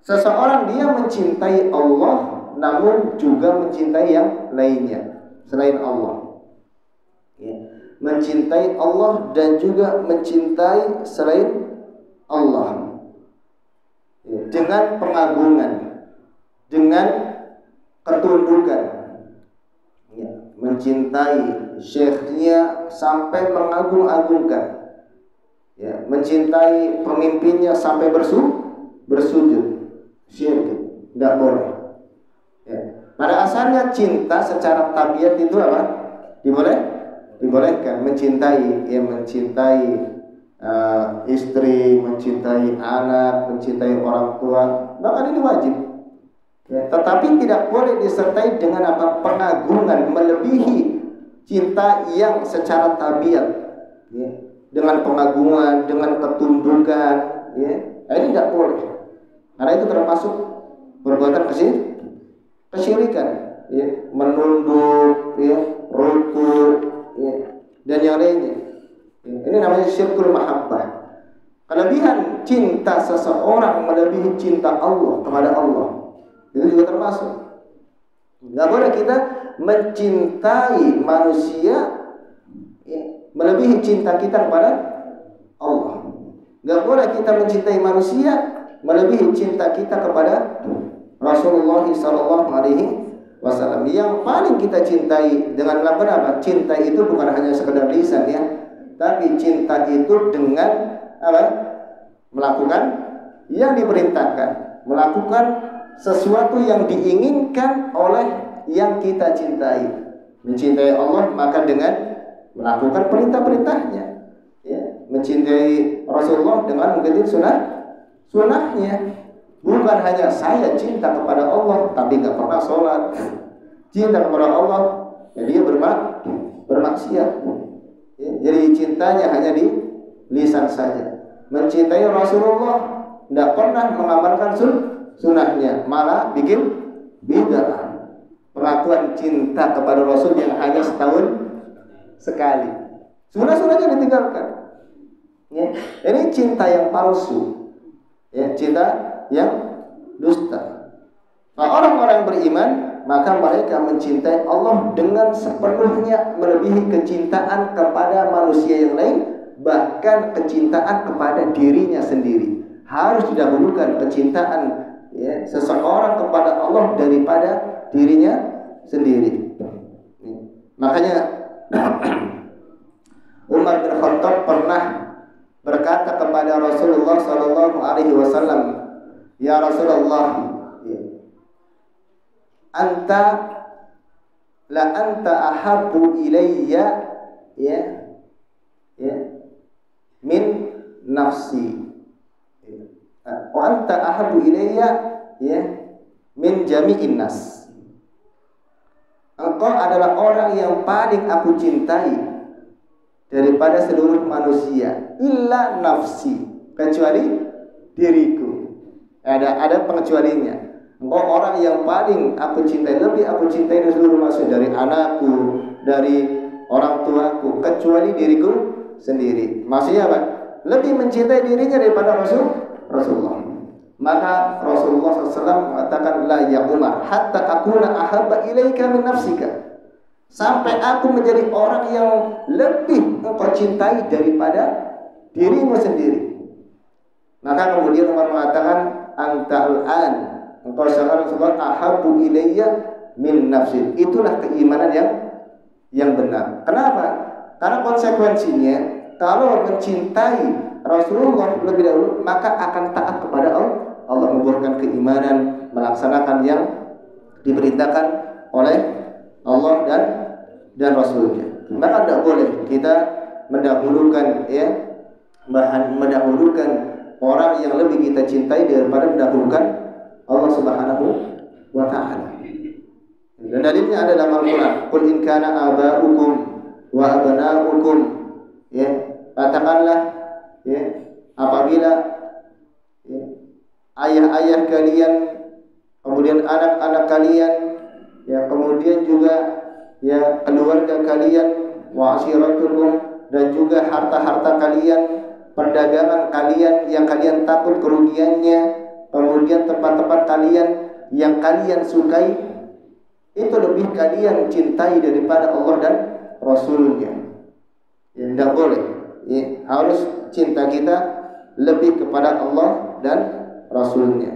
Speaker 1: Seseorang dia mencintai Allah namun juga mencintai yang lainnya selain Allah. Ya, mencintai Allah dan juga mencintai selain Allah. Dengan pengagungan, dengan ketundukan ya, mencintai syekhnya sampai mengagung-agungkan ya, mencintai pemimpinnya sampai bersujud. Syirik, tidak boleh ya. Pada asalnya cinta secara tabiat itu apa? Dibolehkan mencintai ya, mencintai istri, mencintai anak, mencintai orang tua, bahkan ini wajib ya, tetapi tidak boleh disertai dengan apa? Pengagungan melebihi cinta yang secara tabiat ya, dengan pengagungan, dengan ketundukan ya, ini tidak boleh, karena itu termasuk perbuatan kesyirikan ya, menunduk ya, rukuk ya, dan yang lainnya. Ini namanya syirkul mahabbah. Kelebihan cinta seseorang melebihi cinta Allah kepada Allah, itu juga termasuk. Nggak boleh kita mencintai manusia ya, melebihi cinta kita kepada Allah. Nggak boleh kita mencintai manusia melebihi cinta kita kepada Rasulullah sallallahu alaihi wasallam. Yang paling kita cintai dengan melakukan apa? Cinta itu bukan hanya sekedar lisan ya, tapi cinta itu dengan apa? Melakukan yang diperintahkan, melakukan sesuatu yang diinginkan oleh yang kita cintai. Mencintai Allah maka dengan melakukan perintah-perintahnya. Ya, mencintai Rasulullah dengan mengikuti sunnahnya. Bukan hanya saya cinta kepada Allah tapi nggak pernah sholat. Cinta kepada Allah, ya dia bermaksiat. Ya, jadi cintanya hanya di lisan saja. Mencintai Rasulullah, tidak pernah mengamalkan sunnahnya, malah bikin bid'ah. Pengakuan cinta kepada Rasul yang hanya setahun sekali, sunnah-sunnahnya ditinggalkan. Ya, ini cinta yang palsu. Ya, cinta yang dusta. Nah, orang-orang beriman maka mereka mencintai Allah dengan sepenuhnya, melebihi kecintaan kepada manusia yang lain, bahkan kecintaan kepada dirinya sendiri. Harus didahulukan kecintaan ya, seseorang kepada Allah daripada dirinya sendiri. Makanya Umar bin Khattab pernah berkata kepada Rasulullah sallallahu alaihi wasallam, "Ya Rasulullah, anta ahabbu ilayya min nafsi. Wa anta ahabbu ilayya min jami'in nas." Engkau adalah orang yang paling aku cintai daripada seluruh manusia, illa nafsi, kecuali diriku. Ada pengecualinya. Engkau orang yang paling aku cintai, lebih aku cintai dari seluruh manusia, dari anakku, dari orang tuaku, kecuali diriku sendiri. Maksudnya apa? Lebih mencintai dirinya daripada Rasulullah. Maka Rasulullah SAW mengatakan, la ya Umar, hatta akuna ahabba ilaika min nafsika. Sampai aku menjadi orang yang lebih engkau cintai daripada dirimu sendiri. Maka kemudian Umar mengatakan, anta al-an, engkau sekarang ahabbu ilayya min nafsi. Itulah keimanan yang benar. Kenapa? Karena konsekuensinya, kalau mencintai Rasulullah lebih dahulu, maka akan taat kepada Allah, membuahkan keimanan, melaksanakan yang diperintahkan oleh Allah dan Rasulnya. Maka tidak boleh kita mendahulukan mendahulukan orang yang lebih kita cintai daripada mendahulukan Allah Subhanahu wa ta'ala. Dan dalilnya ada dalam Al-Quran, qul in kana aba'ukum wa abna'ukum, katakanlah apabila ayah-ayah kalian, kemudian anak-anak kalian, kemudian juga keluarga kalian, wa ashiratukum, dan juga harta-harta kalian, perdagangan kalian yang kalian takut kerugiannya, kemudian tempat-tempat kalian yang kalian sukai, itu lebih kalian cintai daripada Allah dan Rasulnya. Tidak boleh. Harus cinta kita lebih kepada Allah dan Rasulnya.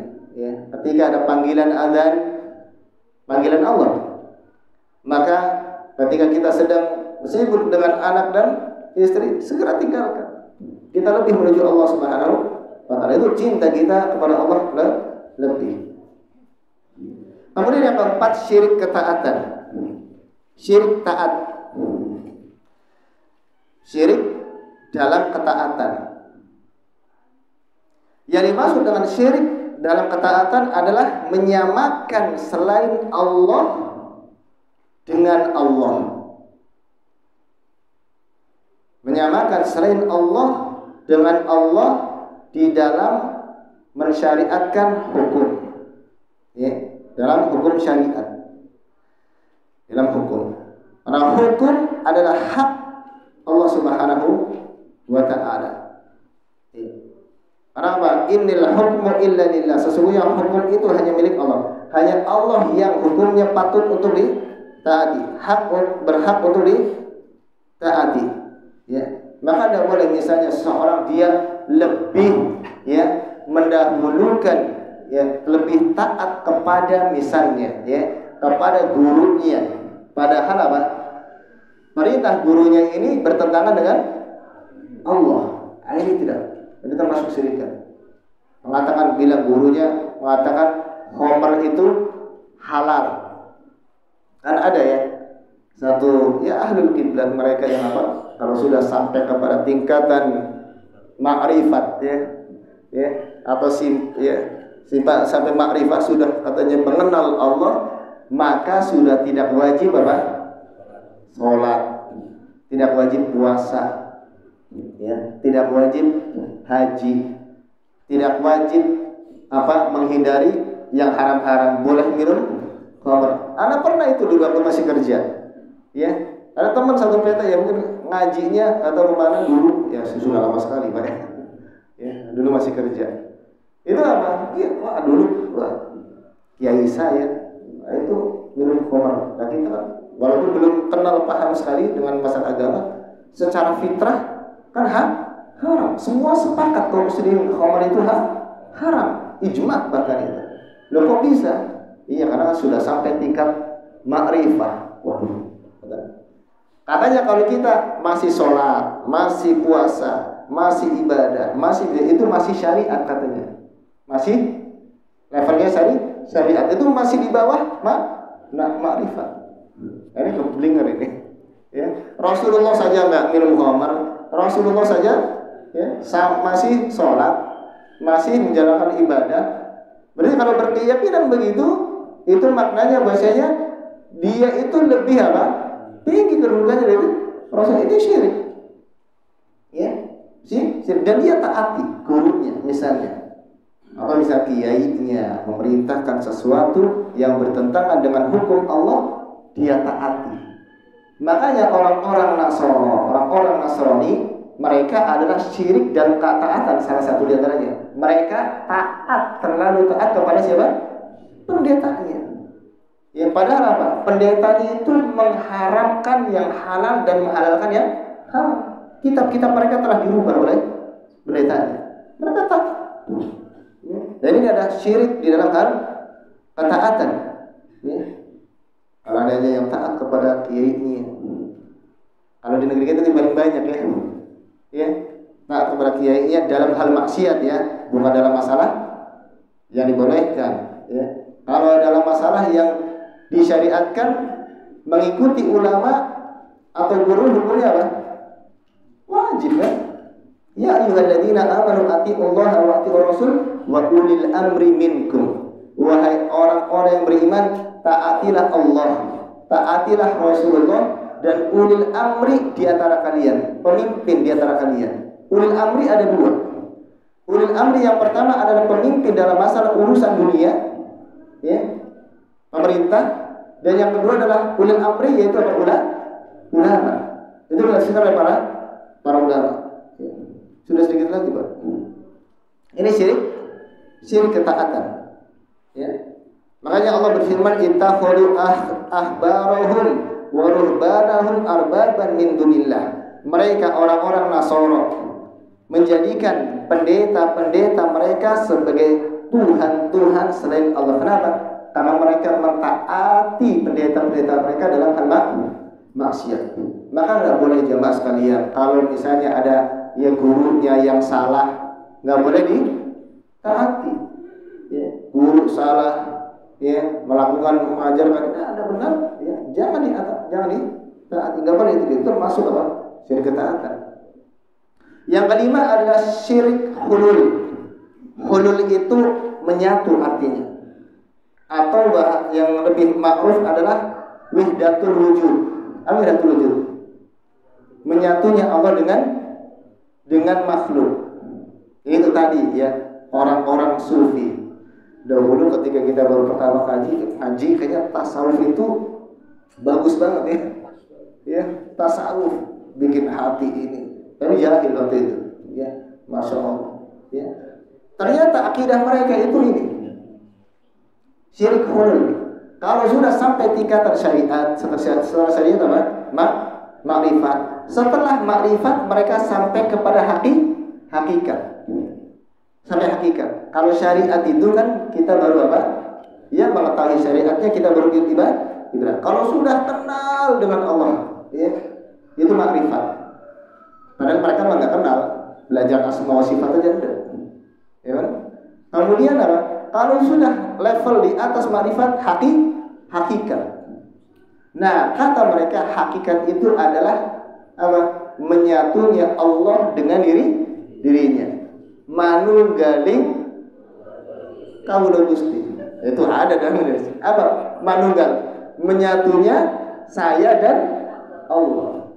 Speaker 1: Ketika ada panggilan azan, panggilan Allah, maka ketika kita sedang sibuk dengan anak dan istri, segera tinggalkan. Kita lebih menuju Allah Subhanahu wa ta'ala. Itu cinta kita kepada Allah lebih. Kemudian yang keempat, syirik ketaatan. Syirik taat. Syirik dalam ketaatan. Yang dimaksud dengan syirik dalam ketaatan adalah menyamakan selain Allah dengan Allah. Menyamakan selain Allah dengan Allah di dalam mensyariatkan hukum. Dalam hukum syariat. Dalam hukum. Karena hukum adalah hak Allah Subhanahu wa ta'ala. Karena apa? Innal hukmu illa lillah. Sesungguhnya hukum itu hanya milik Allah. Hanya Allah yang hukumnya patut untuk ditaati, berhak untuk ditaati. Maka tidak boleh misalnya seseorang dia lebih mendahulukan lebih taat kepada misalnya kepada gurunya. Padahal apa? Perintah gurunya ini bertentangan dengan Allah. Ini tidak. Ini termasuk syirikan. Mengatakan bila gurunya mengatakan khamr itu halal. Kan ada ya satu ya ahlul kiblat mereka yang apa? Kalau sudah sampai kepada tingkatan ma'rifat ya atau sampai makrifat sudah katanya mengenal Allah, maka sudah tidak wajib apa? Sholat, tidak wajib puasa, ya, tidak wajib haji, tidak wajib apa? Menghindari yang haram-haram, boleh minum khamr. Anak pernah itu dulu waktu masih kerja, ya. Ada teman satu peta yang mungkin ngajinya atau kemana dulu, ya sudah lama sekali Pak. Ya, dulu masih kerja. Itu apa? Iya, dulu kiai saya itu minum khamr. Nah, kita kan walaupun belum kenal paham sekali dengan masalah agama, secara fitrah kan haram. Semua sepakat kaum muslimin khamr itu haram, ijma bahkan itu. Loh kok bisa? Iya, karena sudah sampai tingkat ma'rifah. Waduh. Katanya kalau kita masih sholat, masih puasa, masih ibadah, itu masih syariat katanya. Masih levelnya syariat itu masih di bawah ma'rifat. Ini keblinger ini. Ya. Rasulullah saja nggak minum khamr, Rasulullah saja ya, masih sholat, masih menjalankan ibadah. Berarti kalau berkeyakinan begitu, itu maknanya bahasanya dia itu lebih apa? Tinggi kedudukannya dari Rasul. Ini syirik. Ya, syirik. Dan dia taati gurunya misalnya. Atau misal kiainya memerintahkan sesuatu yang bertentangan dengan hukum Allah, dia taati. Makanya orang-orang Nasrani, mereka adalah syirik dan ketaatan salah satu di antaranya. Mereka terlalu taat kepada siapa? Pendetanya. Ya padahal apa? Pendetanya itu mengharamkan yang halal dan menghalalkan yang haram. Kitab-kitab mereka telah dirubah oleh pendetanya. Mereka taat. Dan ini ada syirik di dalam hal ketaatan. Ya. Kalau adanya yang taat kepada kiainya. Kalau di negeri kita itu paling banyak ya. Ya, taat kepada kiainya dalam hal maksiat ya, bukan dalam masalah yang dibolehkan. Ya. Kalau dalam masalah yang disyariatkan mengikuti ulama atau guru hukumnya apa? Wajib kan? Ya ayyuhalladzina amanu atiiullaha wa atiiur rasul wa ulil amri minkum. Wahai orang-orang yang beriman, taatilah Allah, taatilah Rasulullah dan ulil amri di antara kalian, pemimpin di antara kalian. Ulil amri ada dua. Ulil amri yang pertama adalah pemimpin dalam masalah urusan dunia, ya, pemerintah, dan yang kedua adalah ulil amri yaitu ulama. Itu dilaksanakan oleh para ulama. Ya. Sudah sedikit lagi Pak. Ini syirik ketaatan. Ya. Makanya Allah berfirman ittakhadhu ahbarahum wa ruhbanahum arbaban min dunillah. Mereka orang-orang Nasara menjadikan pendeta-pendeta mereka sebagai Tuhan-Tuhan selain Allah. Kenapa? Karena mereka mentaati pendeta-pendeta mereka dalam hal maksiat. Maka nggak boleh jemaah sekalian, kalau misalnya ada ya gurunya yang salah, nggak boleh ditaati. Ya, guru salah, ya melakukan mengajarkan ada benar, ya jangan ditaati, nggak boleh itu termasuk apa? Syirik ketaatan. Yang kelima adalah syirik hulul. Hulul itu menyatu artinya. Atau yang lebih ma'ruf adalah wahdatul wujud. Apa wahdatul wujud? Menyatunya Allah dengan makhluk. Itu tadi ya, orang-orang sufi. Dahulu ketika kita baru pertama ngaji kayaknya tasawuf itu bagus banget ya. Ya, tasawuf bikin hati ini. Tapi jahil waktu itu, ya, masya Allah. Ya. Ternyata akidah mereka itu ini syirik hulul. Kalau sudah sampai tingkatan syariat, setelah syariat apa? Makrifat. Setelah makrifat mereka sampai kepada hakikat. Sampai hakikat. Kalau syariat itu kan kita baru apa? ya mengetahui syariatnya kita baru ibadah. Kalau sudah kenal dengan Allah, ya, itu makrifat. Padahal mereka nggak kenal, belajar asma wa sifat aja enggak. Ya kan? Kemudian apa? Kalau sudah level di atas makrifat, hakikat. Nah, kata mereka hakikat itu adalah apa? Menyatunya Allah dengan dirinya. Manunggaling kawula Gusti. Itu ada dalam Indonesia. Apa? Manunggal. Menyatunya saya dan Allah.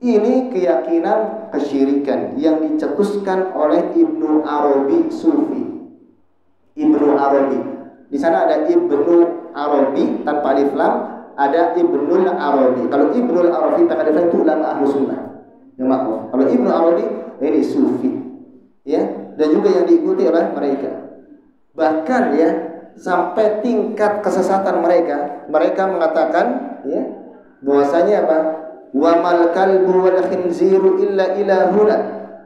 Speaker 1: Ini keyakinan kesyirikan yang dicetuskan oleh Ibnu Arabi Sufi. Ibnu Arabi. Di sana ada Ibnu Arabi tanpa alif lam, ada Ibnul Arabi. Kalau Ibnul Arabi tak ada alif lam itu ulama Ahlus Sunnah. Ya maaf. Kalau Ibnu Arabi ini Sufi. Ya, dan juga yang diikuti oleh mereka. Bahkan ya, sampai tingkat kesesatan mereka mengatakan ya, bahwasanya apa? Wa mal kalbu wal khinziru illa ilahuna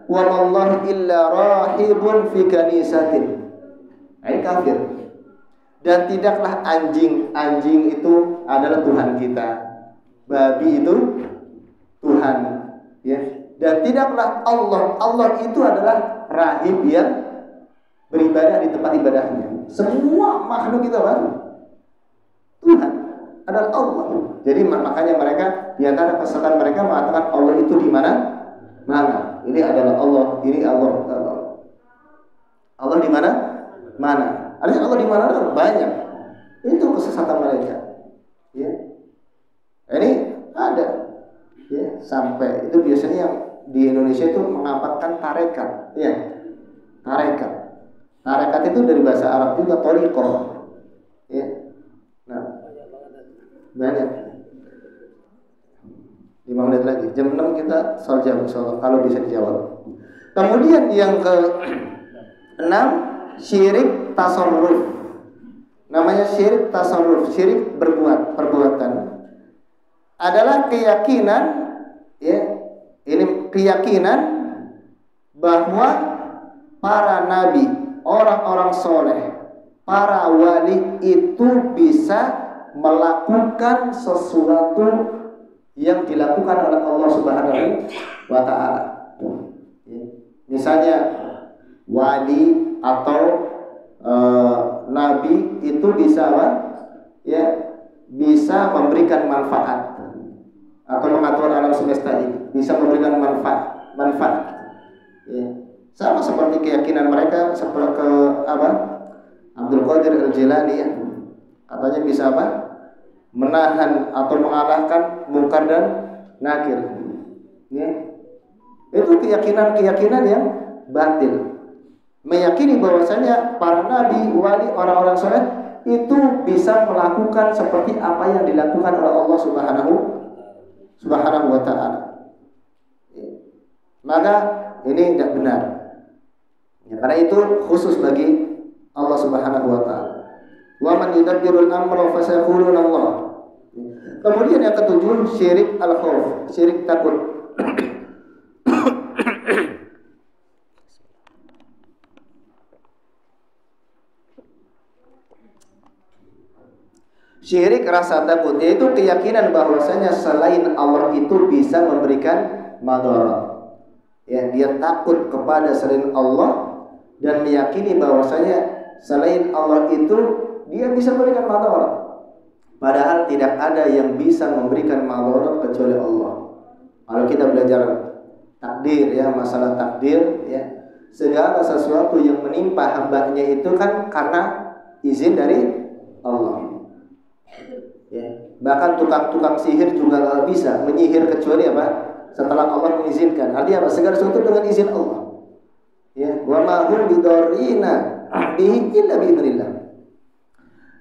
Speaker 1: wa mallahu illa rahibun fi kanisatin. Ini kafir. Dan tidaklah anjing itu adalah Tuhan kita. Babi itu Tuhan, ya. Dan tidaklah Allah itu adalah rahib yang beribadah di tempat ibadahnya. Semua makhluk itu apa? Tuhan adalah Allah. Jadi makanya mereka di antara kesesatan mereka mengatakan Allah itu di mana? Mana? Ini adalah Allah, ini Allah. Allah di mana? Mana? Artinya Allah di mana? Banyak. Itu kesesatan mereka. Ya. Ini ada. Ya, sampai itu biasanya yang di Indonesia itu mengamalkan tarekat. Ya. Tarekat. Tarekat itu dari bahasa Arab juga thariqah. Ya. Nah, banyak. 5 menit lagi. Jam 6 kita soal jawab insyaallah kalau bisa dijawab. Kemudian yang ke-6 syirik tasarruf. Namanya syirik tasarruf, syirik perbuatan. Adalah keyakinan ya, ini keyakinan bahwa para nabi, orang-orang soleh, para wali itu bisa melakukan sesuatu yang dilakukan oleh Allah Subhanahu wa taala. Misalnya wali atau nabi itu bisa apa? Ya, bisa memberikan manfaat atau mengatur alam semesta ini, bisa memberikan manfaat. Ya. Sama seperti keyakinan mereka seperti ke apa? Abdul Qadir Al-Jilani ya. Katanya bisa apa? Menahan atau mengalahkan mungkar dan nakir. Ya. Itu keyakinan yang batil. Meyakini bahwasanya para nabi, wali, orang-orang soleh itu bisa melakukan seperti apa yang dilakukan oleh Allah Subhanahu wa ta'ala. Maka ini tidak benar. Ya, karena itu khusus bagi Allah Subhanahu wa ta'ala. Wa man yudabbirul amra fasayaquluna Allah. Kemudian yang ketujuh syirik al-khauf, syirik takut. Syirik rasa takut, yaitu keyakinan bahwasanya selain Allah itu bisa memberikan madarat. Ya, dia takut kepada selain Allah dan meyakini bahwasanya selain Allah itu dia bisa memberikan madarat. Padahal tidak ada yang bisa memberikan madarat kecuali Allah. Kalau kita belajar takdir ya, masalah takdir ya, segala sesuatu yang menimpa hambanya itu kan karena izin dari Allah. Ya, bahkan tukang-tukang sihir juga nggak bisa menyihir kecuali apa? Setelah Allah mengizinkan. Artinya apa? Segala sesuatu dengan izin Allah. Ya, wa ma hum bidarrina bihi illa biidznillah.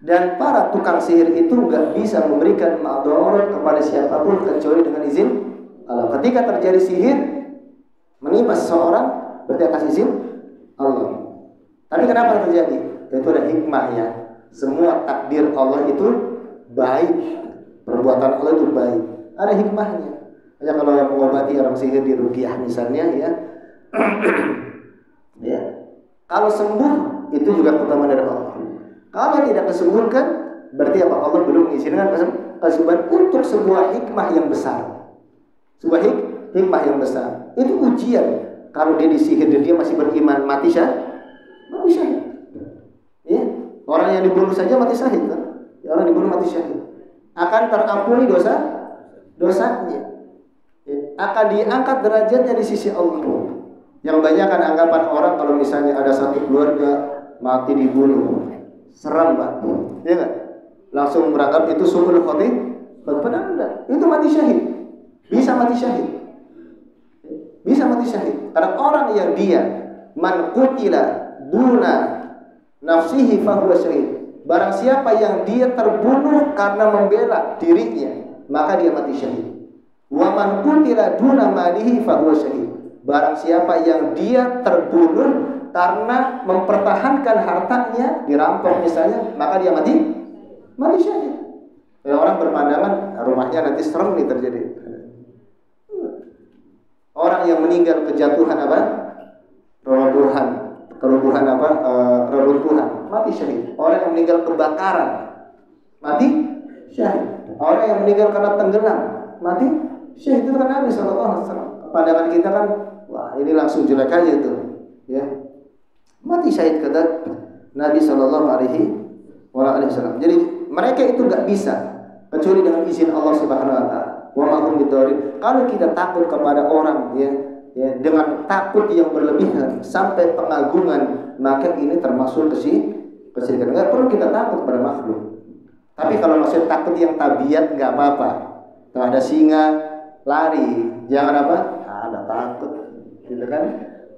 Speaker 1: Dan para tukang sihir itu nggak bisa memberikan madarat kepada siapapun kecuali dengan izin Allah. Ketika terjadi sihir menimpa seseorang berarti atas izin Allah. Tapi kenapa terjadi? Itu ada hikmahnya. Semua takdir Allah itu baik, perbuatan Allah itu baik. Ada hikmahnya. Hanya kalau yang mengobati orang sihir di ruqyah misalnya ya, ya, kalau sembuh itu juga keutamaan dari Allah. Kalau tidak kesembuhkan, berarti apa? Allah belum mengizinkan kesembuhan untuk sebuah hikmah yang besar. Sebuah hikmah yang besar. Itu ujian. Kalau dia disihir dan dia masih beriman, mati syahid. Ya, orang yang dibunuh saja mati syahid kan? Ya, orang dibunuh mati syahid. Akan terampuni dosanya. Ya, akan diangkat derajatnya di sisi Allah. Yang banyak kan anggapan orang kalau misalnya ada satu keluarga mati dibunuh, seram Pak, ya nggak? Langsung beranggap itu su'ul khotimah. Padahal enggak, itu mati syahid. Bisa mati syahid. Karena orang yang dia man qutila duna nafsihi fahuwa syahid. Barang siapa yang dia terbunuh karena membela dirinya, maka dia mati syahid. Wa man qutila duna malihi fahuwa syahid. Barang siapa yang dia terbunuh karena mempertahankan hartanya, dirampok misalnya, maka dia mati syahid. Orang berpandangan rumahnya nanti serem nih terjadi. Orang yang meninggal kejatuhan apa? Reruntuhan, mati syahid. Orang yang meninggal kebakaran, mati syahid. Orang yang meninggal karena tenggelam, mati syahid. Itu kan Nabi SAW. Pandangan kita kan, wah ini langsung jelek aja itu, ya. Mati syahid kata Nabi SAW. Jadi mereka itu nggak bisa kecuali dengan izin Allah Subhanahu Wa Taala. Wa ma hum bidzalin. Kalau kita takut kepada orang, ya dengan takut yang berlebihan sampai pengagungan, maka ini termasuk kesyirikan. Nggak perlu kita takut pada makhluk. Tapi kalau maksud takut yang tabiat nggak apa-apa. Kalau ada singa lari, jangan apa? Ada takut, gitu kan?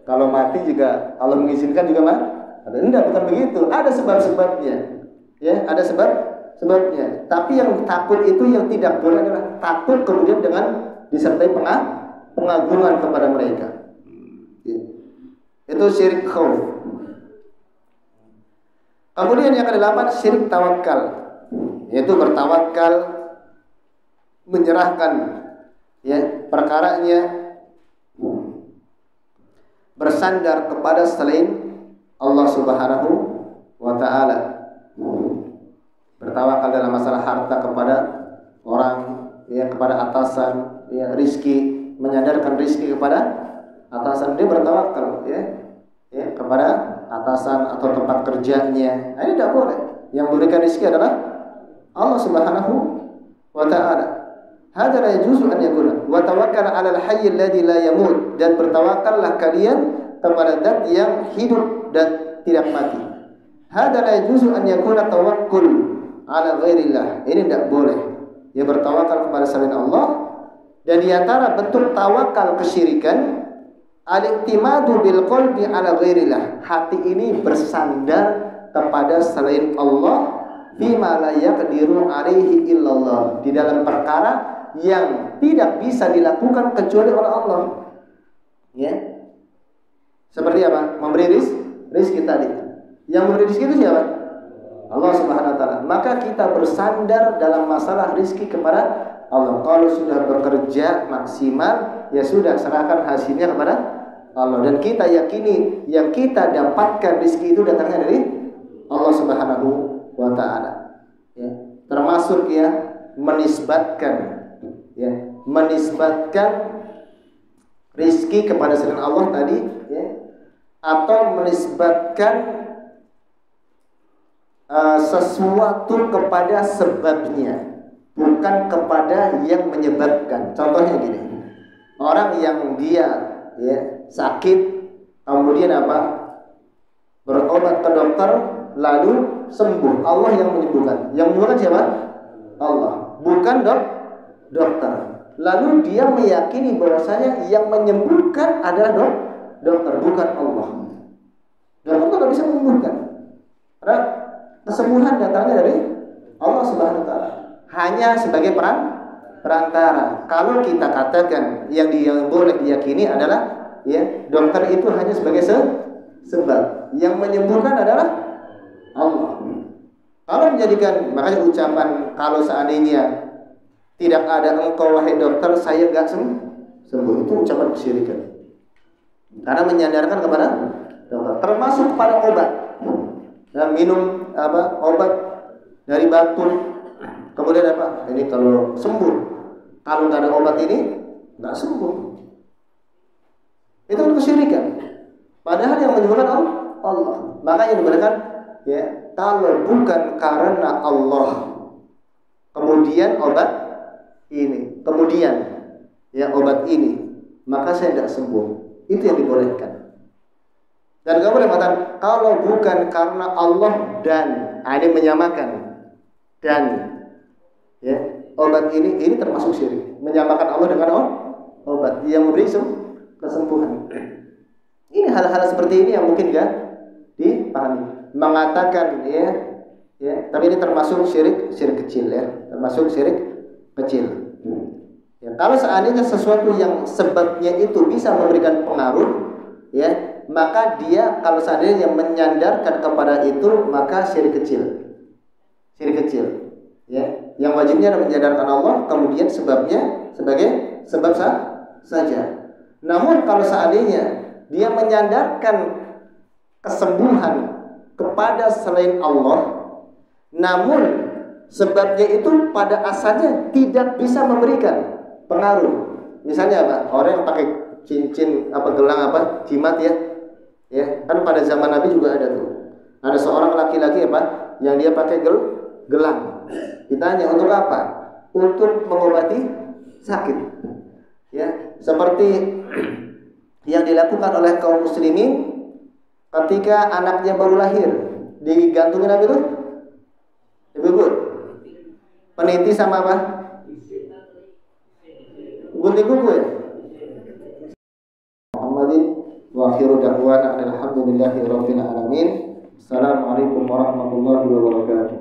Speaker 1: Kalau mati juga Allah mengizinkan juga mah? Enggak, bukan begitu. Ada sebab-sebabnya. Ya, ada sebabnya. Tapi yang takut itu yang tidak boleh adalah takut kemudian dengan disertai pengagungan kepada mereka. Ya. Itu syirik khauf. Kemudian yang ke-8 syirik tawakal, yaitu bertawakal, menyerahkan perkaranya, bersandar kepada selain Allah Subhanahu wa Ta'ala. Bertawakal dalam masalah harta kepada orang, kepada atasan, rizki, menyandarkan rizki kepada atasan. Dia bertawakal kepada atasan atau tempat kerjanya. Ini tidak boleh. Yang memberikan rizki adalah Allah Subhanahu wa Ta'ala. Hadza la yajuzu an yakuna wa tawakkal 'ala al-hayy alladhi la yamut. Dan bertawakallah kalian kepada zat yang hidup dan tidak mati. Hadza la yajuzu an yakuna tawakkul 'ala ghairillah. Ini tidak boleh. Ya, bertawakal kepada selain Allah. Dan di antara bentuk tawakal kesyirikan, al-i'timadu bil qalbi 'ala ghairillah. Hati ini bersandar kepada selain Allah, bima la yaqdiru 'alaihi illallah, di dalam perkara yang tidak bisa dilakukan kecuali oleh Allah. Ya. Seperti apa? Memberi rizki tadi. Yang memberi rizki itu siapa? Allah Subhanahu wa Ta'ala. Maka kita bersandar dalam masalah rizki kepada Allah. Kalau sudah bekerja maksimal, ya sudah, serahkan hasilnya kepada Allah. Dan kita yakini yang kita dapatkan rizki itu datangnya dari Allah Subhanahu wa Ta'ala. Ya. Termasuk menisbatkan rizki kepada selain Allah tadi, atau menisbatkan sesuatu kepada sebabnya, bukan kepada yang menyebabkan. Contohnya gini, orang yang dia sakit, kemudian berobat ke dokter lalu sembuh, Allah yang menyembuhkan. Yang menyembuhkan siapa? Allah, bukan dokter. Lalu dia meyakini bahwasanya yang menyembuhkan adalah dokter, bukan Allah. Dokter tidak bisa menyembuhkan. Karena kesembuhan datangnya dari Allah Subhanahu wa Ta'ala. Hanya sebagai perantara. Kalau kita katakan yang boleh diyakini adalah dokter itu hanya sebagai sebab. Yang menyembuhkan adalah Allah. Kalau menjadikan, makanya ucapan kalau seandainya tidak ada engkau wahai dokter, saya enggak sembuh, itu ucapan kesyirikan. Karena menyandarkan kepada dokter, termasuk pada obat. minum obat dari batu. Kemudian apa? Ini kalau sembuh. Kalau nggak ada obat ini nggak sembuh. Itu kan kesyirikan. Padahal yang menyembuhkan Allah. Makanya dikatakan ya, kalau bukan karena Allah, kemudian obat ini, kemudian ya obat ini, maka saya tidak sembuh. Itu yang dibolehkan. Dan kamu boleh mengatakan kalau bukan karena Allah dan ini menyamakan dan ya obat ini termasuk syirik. Menyamakan Allah dengan obat yang memberi kesembuhan. Ini hal-hal seperti ini yang mungkin enggak dipahami. Mengatakan ya, tapi ini termasuk syirik kecil ya, termasuk syirik kecil. Ya, kalau seandainya sesuatu yang sebabnya itu bisa memberikan pengaruh, ya, maka dia kalau seandainya menyandarkan kepada itu, maka syirik kecil. Syirik kecil. Ya, yang wajibnya adalah menyandarkan Allah, kemudian sebabnya sebagai sebab saja. Namun kalau seandainya dia menyandarkan kesembuhan kepada selain Allah, namun sebabnya itu pada asalnya tidak bisa memberikan pengaruh. Misalnya apa? Orang yang pakai cincin gelang jimat ya kan pada zaman Nabi juga ada tuh. Ada seorang laki-laki yang dia pakai gelang. Ditanya untuk apa? Untuk mengobati sakit. Ya, seperti yang dilakukan oleh kaum muslimin ketika anaknya baru lahir, digantungin apa itu? Ibu, peniti sama apa? Gunting kuku ya? Muhammadin wa akhiru da'wana alhamdulillahi rabbil alamin. Assalamualaikum warahmatullahi wabarakatuh.